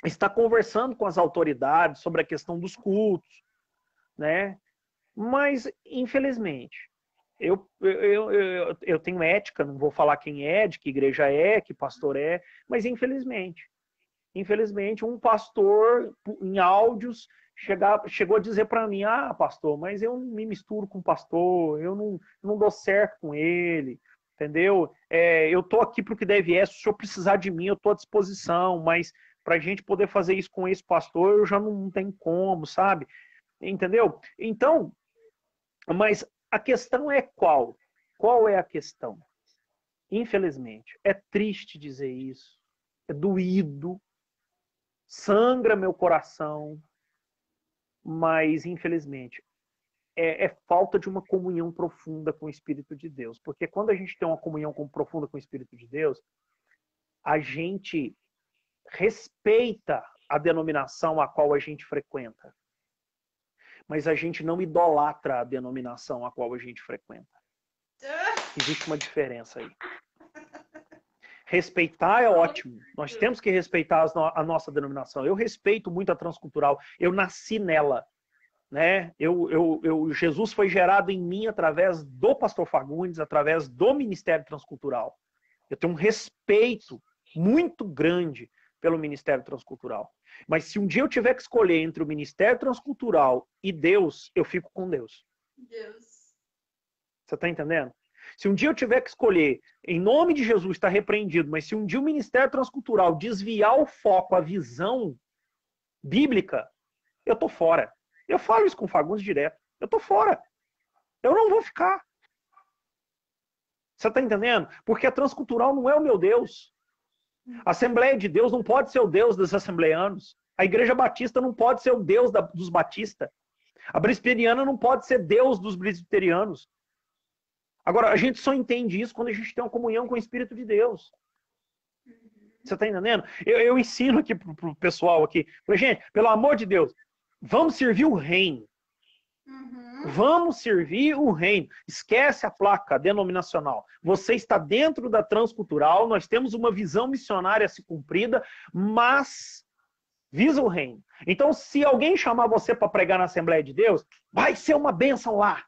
[SPEAKER 2] estar conversando com as autoridades sobre a questão dos cultos, né? Mas, infelizmente, eu tenho ética, não vou falar quem é, de que igreja é, que pastor é, mas infelizmente, um pastor em áudios chegou a dizer para mim, pastor, mas eu não me misturo com o pastor, eu não dou certo com ele, entendeu? Eu tô aqui para o que deve se o senhor precisar de mim, eu tô à disposição, mas para a gente poder fazer isso com esse pastor, eu já não tenho como, sabe? Entendeu? Então, mas a questão é qual? Qual é a questão? Infelizmente, é triste dizer isso, é doído, sangra meu coração, mas, infelizmente, é falta de uma comunhão profunda com o Espírito de Deus. Porque quando a gente tem uma comunhão profunda com o Espírito de Deus, a gente respeita a denominação a qual a gente frequenta. Mas a gente não idolatra a denominação a qual a gente frequenta. Existe uma diferença aí. Respeitar é ótimo. Nós temos que respeitar a nossa denominação. Eu respeito muito a Transcultural. Eu nasci nela. Né? Jesus foi gerado em mim através do pastor Fagundes, através do Ministério Transcultural. Eu tenho um respeito muito grande pelo Ministério Transcultural. Mas se um dia eu tiver que escolher entre o Ministério Transcultural e Deus, eu fico com Deus. Você está entendendo? Se um dia eu tiver que escolher, em nome de Jesus, está repreendido, mas se um dia o Ministério Transcultural desviar o foco, a visão bíblica, eu tô fora. Eu falo isso com o Fagundes direto. Eu tô fora. Eu não vou ficar. Você está entendendo? Porque a Transcultural não é o meu Deus. A Assembleia de Deus não pode ser o Deus dos assembleanos. A Igreja Batista não pode ser o Deus dos batistas. A presbiteriana não pode ser Deus dos presbiterianos. Agora, a gente só entende isso quando a gente tem uma comunhão com o Espírito de Deus. Você está entendendo? Eu ensino aqui para o pessoal aqui. Falei, gente, pelo amor de Deus, vamos servir o reino. Vamos servir o reino. Esquece a placa denominacional. Você está dentro da transcultural, nós temos uma visão missionária a ser cumprida, mas visa o reino. Então, se alguém chamar você para pregar na Assembleia de Deus, vai ser uma bênção lá.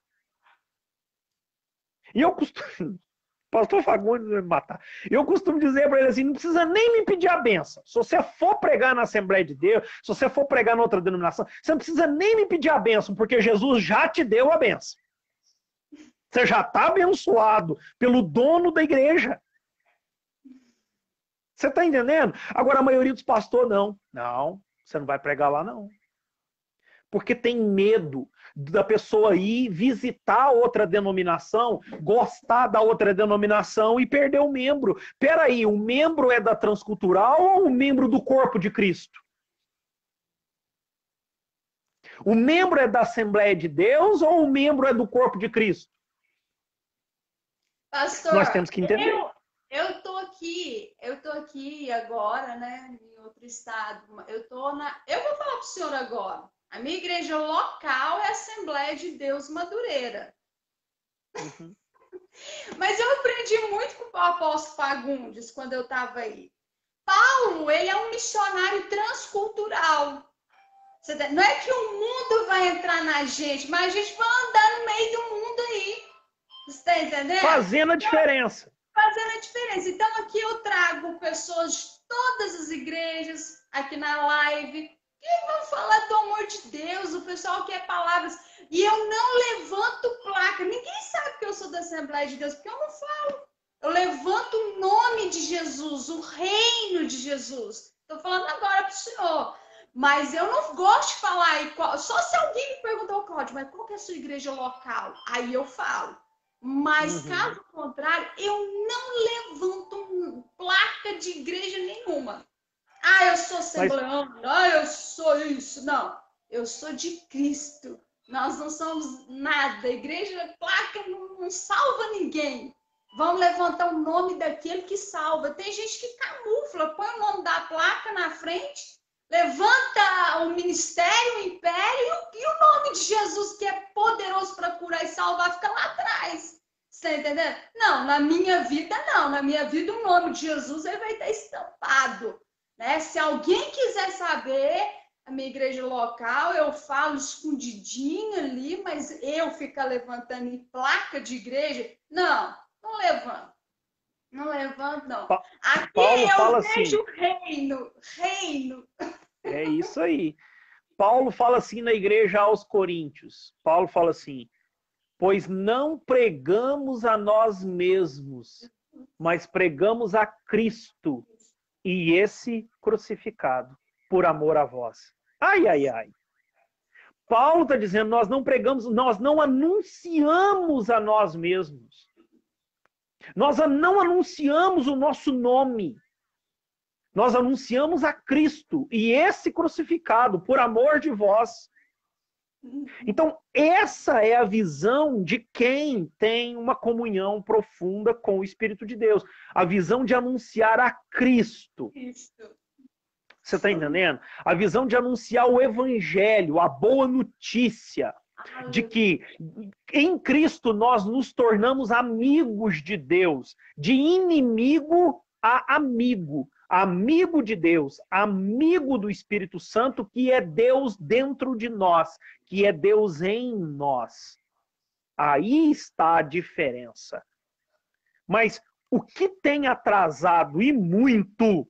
[SPEAKER 2] E eu costumo... Pastor Fagundes vai me matar. Eu costumo dizer para ele assim, não precisa nem me pedir a benção. Se você for pregar na Assembleia de Deus, se você for pregar em outra denominação, você não precisa nem me pedir a benção, porque Jesus já te deu a benção. Você já está abençoado pelo dono da igreja. Você está entendendo? Agora, a maioria dos pastores, não. Não, você não vai pregar lá, não. Porque tem medo da pessoa ir visitar outra denominação, gostar da outra denominação e perder o membro. Peraí, o membro é da transcultural ou o membro do corpo de Cristo? O membro é da Assembleia de Deus ou o membro é do corpo de Cristo?
[SPEAKER 1] Pastor,
[SPEAKER 2] nós temos que entender.
[SPEAKER 1] Eu tô aqui agora, né, em outro estado. Eu vou falar pro senhor agora. A minha igreja local é a Assembleia de Deus Madureira.
[SPEAKER 2] Uhum.
[SPEAKER 1] Mas eu aprendi muito com o apóstolo Fagundes quando eu estava aí. Paulo, ele é um missionário transcultural. Não é que o mundo vai entrar na gente, mas a gente vai andar no meio do mundo aí. Você está entendendo?
[SPEAKER 2] Fazendo a diferença.
[SPEAKER 1] Fazendo a diferença. Então, aqui eu trago pessoas de todas as igrejas, aqui na live, que vão falar do amor de Deus, o pessoal quer palavras. E eu não levanto placa. Ninguém sabe que eu sou da Assembleia de Deus, porque eu não falo. Eu levanto o nome de Jesus, o reino de Jesus. Estou falando agora para o senhor. Mas eu não gosto de falar. Só se alguém me perguntar, Cláudio, mas qual que é a sua igreja local? Aí eu falo. Mas, caso contrário, eu não levanto placa de igreja nenhuma. Ah, eu sou assembleano. Ah, eu sou isso. Não, eu sou de Cristo. Nós não somos nada. A igreja, placa não salva ninguém. Vamos levantar o nome daquele que salva. Tem gente que camufla, põe o nome da placa na frente, levanta o ministério, o império e o nome de Jesus, que é poderoso para curar e salvar, fica lá atrás. Você tá entendendo? Não, na minha vida não. Na minha vida o nome de Jesus ele vai estar estampado. Né? Se alguém quiser saber, a minha igreja local, eu falo escondidinho ali, mas eu ficar levantando em placa de igreja, não levanto. Não levanto, não. Aqui
[SPEAKER 2] Paulo fala
[SPEAKER 1] eu vejo
[SPEAKER 2] assim,
[SPEAKER 1] reino.
[SPEAKER 2] É isso aí. Paulo fala assim na igreja aos Coríntios. Paulo fala assim, pois não pregamos a nós mesmos, mas pregamos a Cristo e esse crucificado, por amor a vós. Ai, ai, ai. Paulo está dizendo, nós não pregamos, nós não anunciamos a nós mesmos. Nós não anunciamos o nosso nome. Nós anunciamos a Cristo e esse crucificado, por amor de vós. Então, essa é a visão de quem tem uma comunhão profunda com o Espírito de Deus. A visão de anunciar a Cristo. Você está entendendo? A visão de anunciar o Evangelho, a boa notícia de que em Cristo nós nos tornamos amigos de Deus, de inimigo a amigo. Amigo de Deus, amigo do Espírito Santo, que é Deus dentro de nós, que é Deus em nós. Aí está a diferença. Mas o que tem atrasado e muito,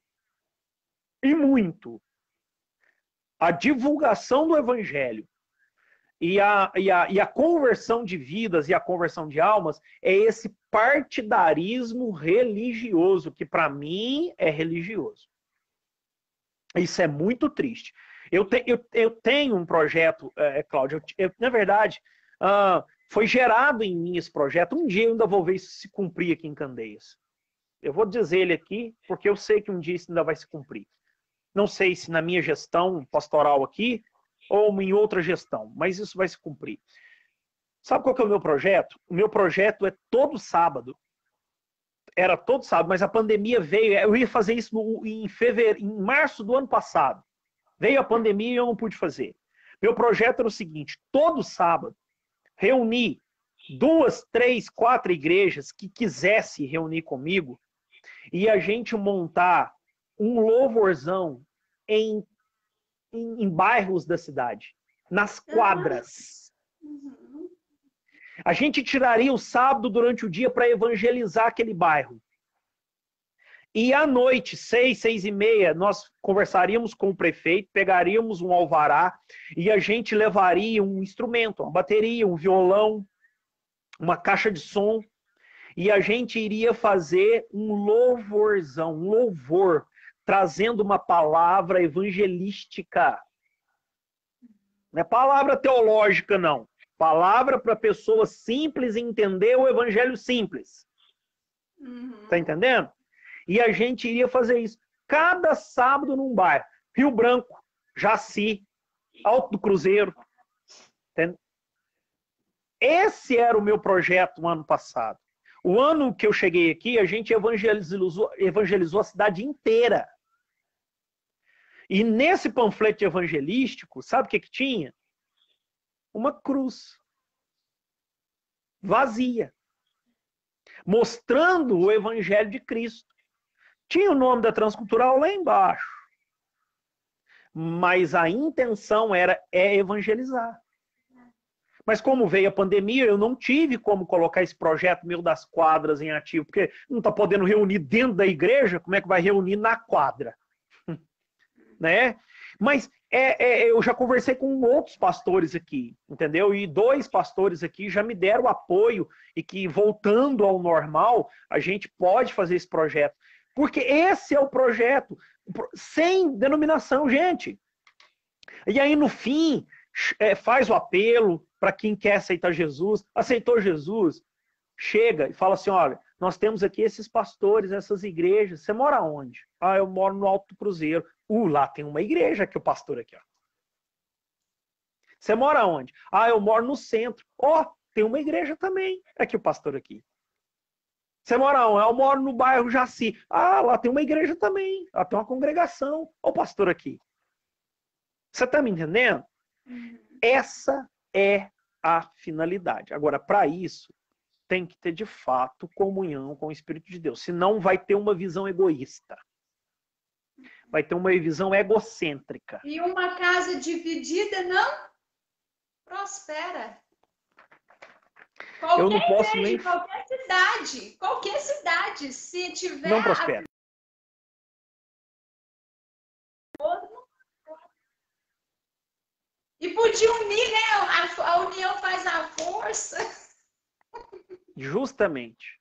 [SPEAKER 2] a divulgação do Evangelho e a conversão de vidas e a conversão de almas é esse partidarismo religioso, que para mim é religioso. Isso é muito triste. Eu tenho um projeto, Cláudio, na verdade, foi gerado em mim esse projeto. Um dia eu ainda vou ver isso se cumprir aqui em Candeias. Eu vou dizer ele aqui, porque eu sei que um dia isso ainda vai se cumprir. Não sei se na minha gestão pastoral aqui ou em outra gestão, mas isso vai se cumprir. Sabe qual que é o meu projeto? O meu projeto é todo sábado. Era todo sábado, mas a pandemia veio. Eu ia fazer isso em março do ano passado. Veio a pandemia e eu não pude fazer. Meu projeto era o seguinte: todo sábado, reunir 2, 3, 4 igrejas que quisessem reunir comigo e a gente montar um louvorzão em bairros da cidade, nas quadras. A gente tiraria o sábado durante o dia para evangelizar aquele bairro. E à noite, 6, 6h30, nós conversaríamos com o prefeito, pegaríamos um alvará e a gente levaria um instrumento, uma bateria, um violão, uma caixa de som, e a gente iria fazer um louvorzão, um louvor, trazendo uma palavra evangelística. Não é palavra teológica, não. Palavra para pessoa simples entender o evangelho simples. Tá entendendo? E a gente iria fazer isso cada sábado num bairro. Rio Branco, Jaci, Alto do Cruzeiro. Entendeu? Esse era o meu projeto no ano passado. O ano que eu cheguei aqui, a gente evangelizou a cidade inteira. E nesse panfleto evangelístico, sabe o que tinha? Uma cruz vazia, mostrando o evangelho de Cristo. Tinha o nome da Transcultural lá embaixo, mas a intenção era evangelizar. Mas como veio a pandemia, eu não tive como colocar esse projeto meu das quadras em ativo, porque não está podendo reunir dentro da igreja, como é que vai reunir na quadra? Né? Mas eu já conversei com outros pastores aqui, entendeu? E 2 pastores aqui já me deram apoio e que, voltando ao normal, a gente pode fazer esse projeto. Porque esse é o projeto, sem denominação, gente. E aí, no fim, faz o apelo para quem quer aceitar Jesus. Aceitou Jesus, chega e fala assim, olha, nós temos aqui esses pastores, essas igrejas. Você mora onde? Ah, eu moro no Alto do Cruzeiro. Lá tem uma igreja que o pastor aqui, ó. Você mora onde? Ah, eu moro no centro. Tem uma igreja também. Aqui o pastor aqui. Você mora onde? Eu moro no bairro Jaci. Lá tem uma igreja também. Lá tem uma congregação. O pastor aqui. Você está me entendendo? Essa é a finalidade. Agora, para isso, tem que ter de fato comunhão com o Espírito de Deus. Senão vai ter uma visão egoísta. Vai ter uma visão egocêntrica.
[SPEAKER 1] E uma casa dividida não prospera.
[SPEAKER 2] Eu não posso nem...
[SPEAKER 1] qualquer cidade, se tiver...
[SPEAKER 2] Não prospera.
[SPEAKER 1] E podia unir, né? A união faz a força.
[SPEAKER 2] Justamente.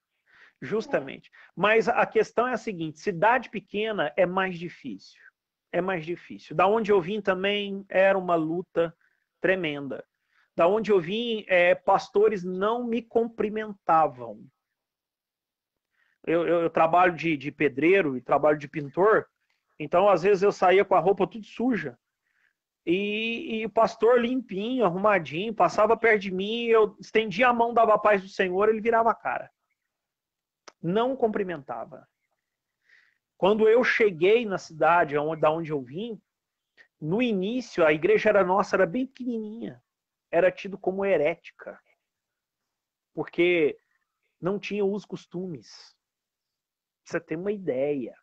[SPEAKER 2] Mas a questão é a seguinte, cidade pequena é mais difícil. É mais difícil. Da onde eu vim também era uma luta tremenda. Da onde eu vim, pastores não me cumprimentavam. Eu trabalho de pedreiro e trabalho de pintor, então às vezes eu saía com a roupa tudo suja. E o pastor limpinho, arrumadinho, passava perto de mim, eu estendia a mão, dava a paz do Senhor, ele virava a cara. Não cumprimentava. Quando eu cheguei na cidade da onde eu vim, no início a igreja era nossa, era bem pequenininha. Era tido como herética. Porque não tinha os costumes. Pra você ter uma ideia.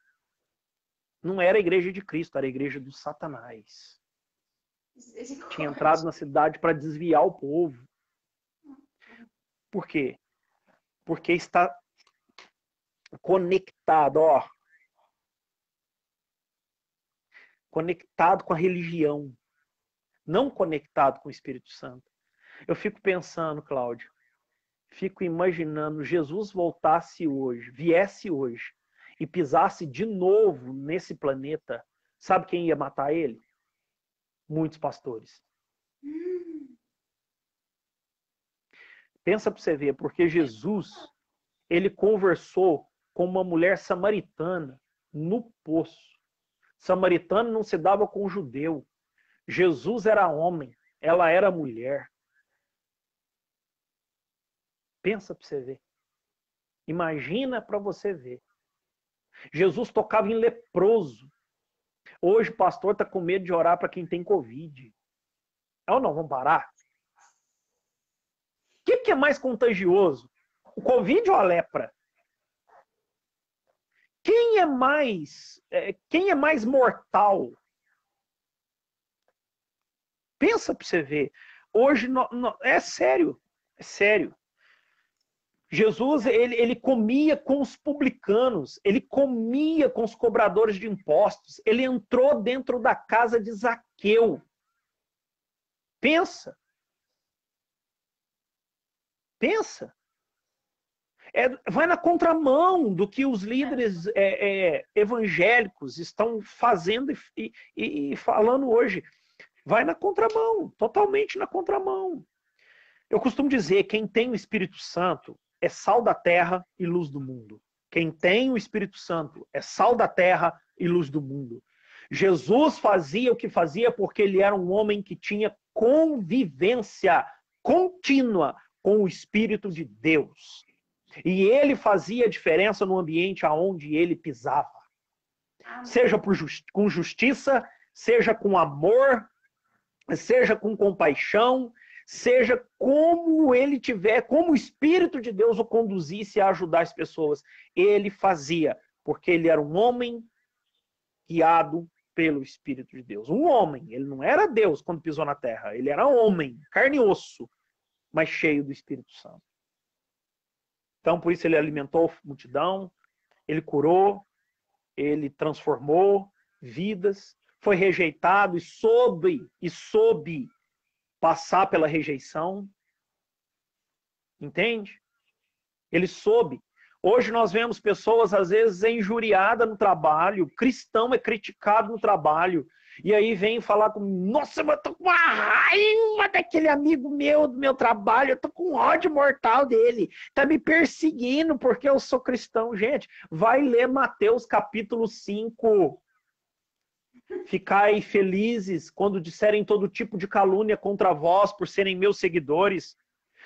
[SPEAKER 2] Não era a igreja de Cristo, era a igreja do Satanás. Tinha entrado na cidade para desviar o povo. Por quê? Porque está conectado, conectado com a religião, não conectado com o Espírito Santo. Eu fico pensando, Cláudio, fico imaginando Jesus voltasse hoje, viesse hoje e pisasse de novo nesse planeta, sabe quem ia matar ele? Muitos pastores. Pensa para você ver, porque Jesus, ele conversou com uma mulher samaritana no poço. Samaritano não se dava com judeu. Jesus era homem, ela era mulher. Pensa para você ver. Imagina para você ver. Jesus tocava em leproso. Hoje o pastor está com medo de orar para quem tem Covid. É ou não? Vamos parar? O que é mais contagioso? O Covid ou a lepra? Quem é mais mortal? Pensa para você ver. Hoje é sério. É sério. Jesus, ele comia com os publicanos, ele comia com os cobradores de impostos, ele entrou dentro da casa de Zaqueu. Pensa. Pensa. Vai na contramão do que os líderes evangélicos estão fazendo e falando hoje. Vai na contramão, totalmente na contramão. Eu costumo dizer, quem tem o Espírito Santo é sal da terra e luz do mundo. Quem tem o Espírito Santo é sal da terra e luz do mundo. Jesus fazia o que fazia porque ele era um homem que tinha convivência contínua com o Espírito de Deus. E ele fazia a diferença no ambiente aonde ele pisava. Seja com justiça, seja com amor, seja com compaixão, seja como ele tiver, como o Espírito de Deus o conduzisse a ajudar as pessoas. Ele fazia, porque ele era um homem guiado pelo Espírito de Deus. Um homem, ele não era Deus quando pisou na terra, ele era homem, carne e osso, mas cheio do Espírito Santo. Então, por isso ele alimentou a multidão, ele curou, ele transformou vidas, foi rejeitado e soube passar pela rejeição. Entende? Ele soube. Hoje nós vemos pessoas, às vezes, injuriadas no trabalho, cristão é criticado no trabalho, e aí vem falar comigo, nossa, mas eu tô com uma raiva daquele amigo meu, do meu trabalho, eu tô com ódio mortal dele, tá me perseguindo porque eu sou cristão. Gente, vai ler Mateus capítulo 5. Ficai felizes quando disserem todo tipo de calúnia contra vós por serem meus seguidores,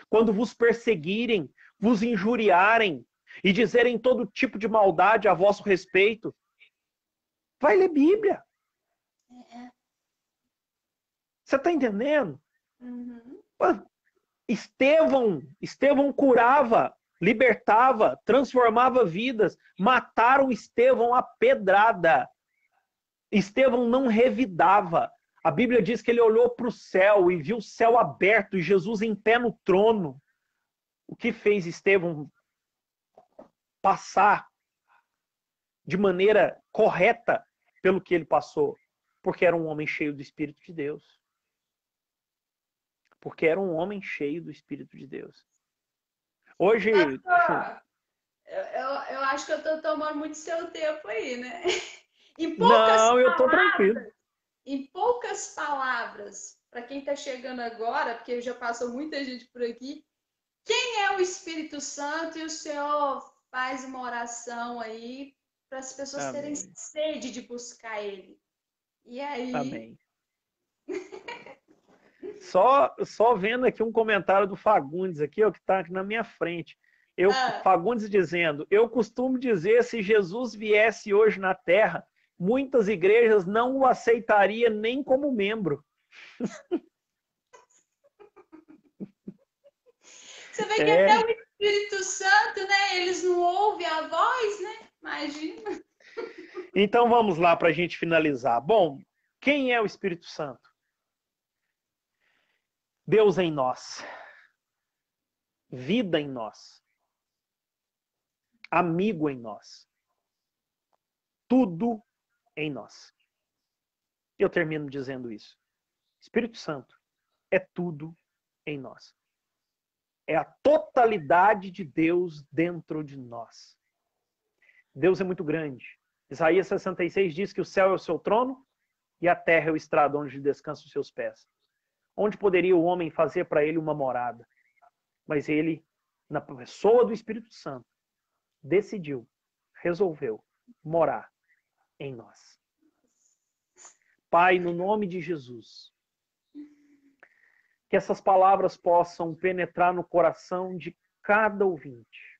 [SPEAKER 2] quando vos perseguirem, vos injuriarem e dizerem todo tipo de maldade a vosso respeito. Vai ler Bíblia. Você está entendendo?
[SPEAKER 1] Uhum.
[SPEAKER 2] Estevão curava, libertava, transformava vidas. Mataram Estevão a pedrada. Estevão não revidava. A Bíblia diz que ele olhou para o céu e viu o céu aberto e Jesus em pé no trono. O que fez Estevão passar de maneira correta pelo que ele passou? Porque era um homem cheio do Espírito de Deus. Porque era um homem cheio do Espírito de Deus. Hoje...
[SPEAKER 1] Eu acho que eu estou tomando muito seu tempo aí, né?
[SPEAKER 2] Não, eu estou tranquilo.
[SPEAKER 1] Em poucas palavras, para quem está chegando agora, porque já passou muita gente por aqui, quem é o Espírito Santo? E o Senhor faz uma oração aí para as pessoas
[SPEAKER 2] Amém.
[SPEAKER 1] terem sede de buscar Ele. E aí?
[SPEAKER 2] Amém. Só vendo aqui um comentário do Fagundes aqui, ó, que está aqui na minha frente. Fagundes dizendo, eu costumo dizer, se Jesus viesse hoje na Terra, muitas igrejas não o aceitariam nem como membro.
[SPEAKER 1] Você vê que até o Espírito Santo, né? Eles não ouvem a voz, né? Imagina.
[SPEAKER 2] Então vamos lá para a gente finalizar. Bom, quem é o Espírito Santo? Deus em nós. Vida em nós. Amigo em nós. Tudo em nós. Eu termino dizendo isso. Espírito Santo é tudo em nós. É a totalidade de Deus dentro de nós. Deus é muito grande. Isaías 66 diz que o céu é o seu trono e a terra é o estrado onde descansam os seus pés. Onde poderia o homem fazer para ele uma morada? Mas ele, na pessoa do Espírito Santo, decidiu resolveu morar em nós. Pai, no nome de Jesus, que essas palavras possam penetrar no coração de cada ouvinte.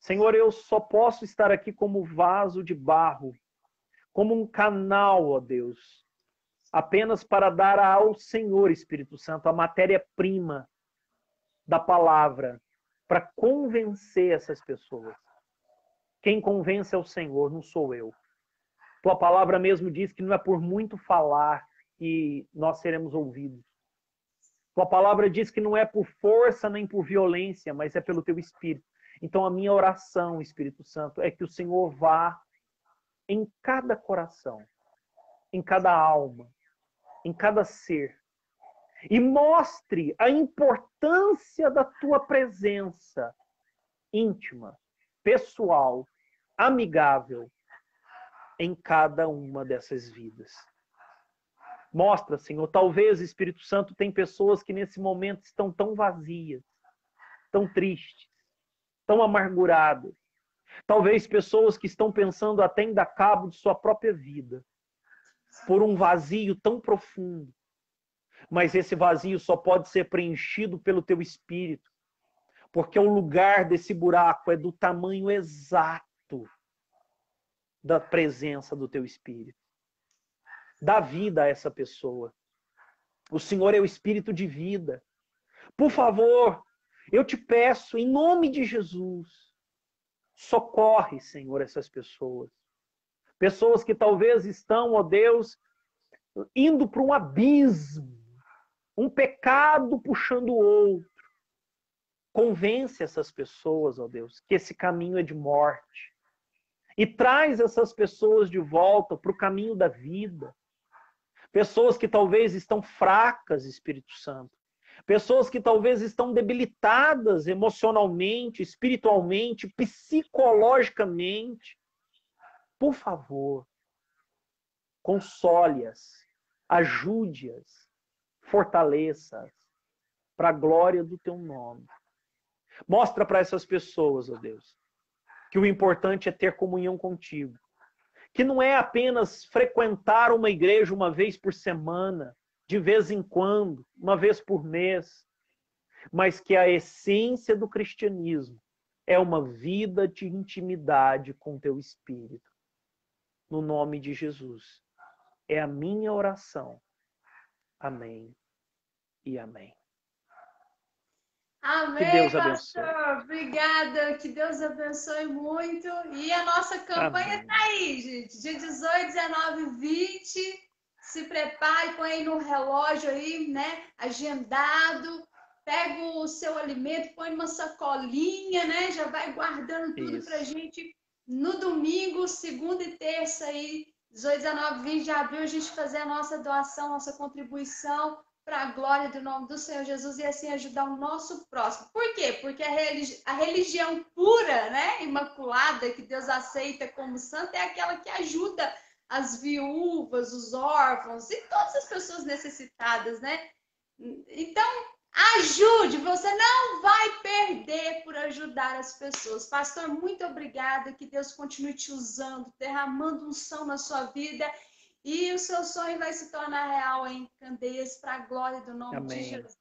[SPEAKER 2] Senhor, eu só posso estar aqui como vaso de barro, como um canal, ó Deus, apenas para dar ao Senhor, Espírito Santo, a matéria-prima da palavra, para convencer essas pessoas. Quem convence é o Senhor, não sou eu. Tua palavra mesmo diz que não é por muito falar que nós seremos ouvidos. Tua palavra diz que não é por força nem por violência, mas é pelo teu Espírito. Então a minha oração, Espírito Santo, é que o Senhor vá em cada coração, em cada alma, em cada ser, e mostre a importância da tua presença íntima, pessoal, amigável em cada uma dessas vidas. Mostra, Senhor, talvez, Espírito Santo, tem pessoas que nesse momento estão tão vazias, tão tristes, tão amarguradas. Talvez pessoas que estão pensando até em dar cabo de sua própria vida, por um vazio tão profundo. Mas esse vazio só pode ser preenchido pelo teu Espírito, porque o lugar desse buraco é do tamanho exato da presença do teu Espírito. Dá vida a essa pessoa. O Senhor é o Espírito de vida. Por favor, eu te peço, em nome de Jesus, socorre, Senhor, essas pessoas. Pessoas que talvez estão, ó Deus, indo para um abismo, um pecado puxando o outro. Convence essas pessoas, ó Deus, que esse caminho é de morte. E traz essas pessoas de volta para o caminho da vida. Pessoas que talvez estão fracas, Espírito Santo. Pessoas que talvez estão debilitadas emocionalmente, espiritualmente, psicologicamente. Por favor, console-as, ajude-as, fortaleça-as para a glória do teu nome. Mostra para essas pessoas, ó Deus, que o importante é ter comunhão contigo. Que não é apenas frequentar uma igreja uma vez por semana, de vez em quando, uma vez por mês, mas que a essência do cristianismo é uma vida de intimidade com teu Espírito. No nome de Jesus. É a minha oração. Amém e amém.
[SPEAKER 1] Amém,
[SPEAKER 2] que Deus
[SPEAKER 1] pastor.
[SPEAKER 2] abençoe.
[SPEAKER 1] Obrigada. Que Deus abençoe muito. E a nossa campanha está aí, gente. Dia 18, 19 e 20. Se prepare, põe aí no relógio aí, né? Agendado. Pega o seu alimento, põe numa sacolinha, né? Já vai guardando tudo pra gente. No domingo, segunda e terça aí, 18, 19, 20 de abril, a gente fazer a nossa doação, nossa contribuição para a glória do nome do Senhor Jesus e assim ajudar o nosso próximo. Por quê? Porque a religião pura, né, imaculada, que Deus aceita como santa, é aquela que ajuda as viúvas, os órfãos e todas as pessoas necessitadas, né? Então, ajude, você não vai perder por ajudar as pessoas. Pastor, muito obrigada, que Deus continue te usando, derramando unção na sua vida. E o seu sonho vai se tornar real em Candeias, para a glória do nome de Jesus.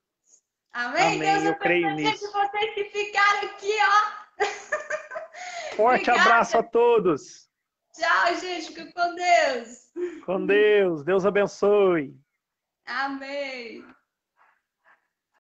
[SPEAKER 1] Amém?
[SPEAKER 2] Amém.
[SPEAKER 1] Deus
[SPEAKER 2] eu creio
[SPEAKER 1] abençoe
[SPEAKER 2] nisso.
[SPEAKER 1] vocês que ficaram aqui, ó.
[SPEAKER 2] Forte abraço a todos.
[SPEAKER 1] Tchau, gente. Fica com Deus.
[SPEAKER 2] Com Deus. Deus abençoe.
[SPEAKER 1] Amém.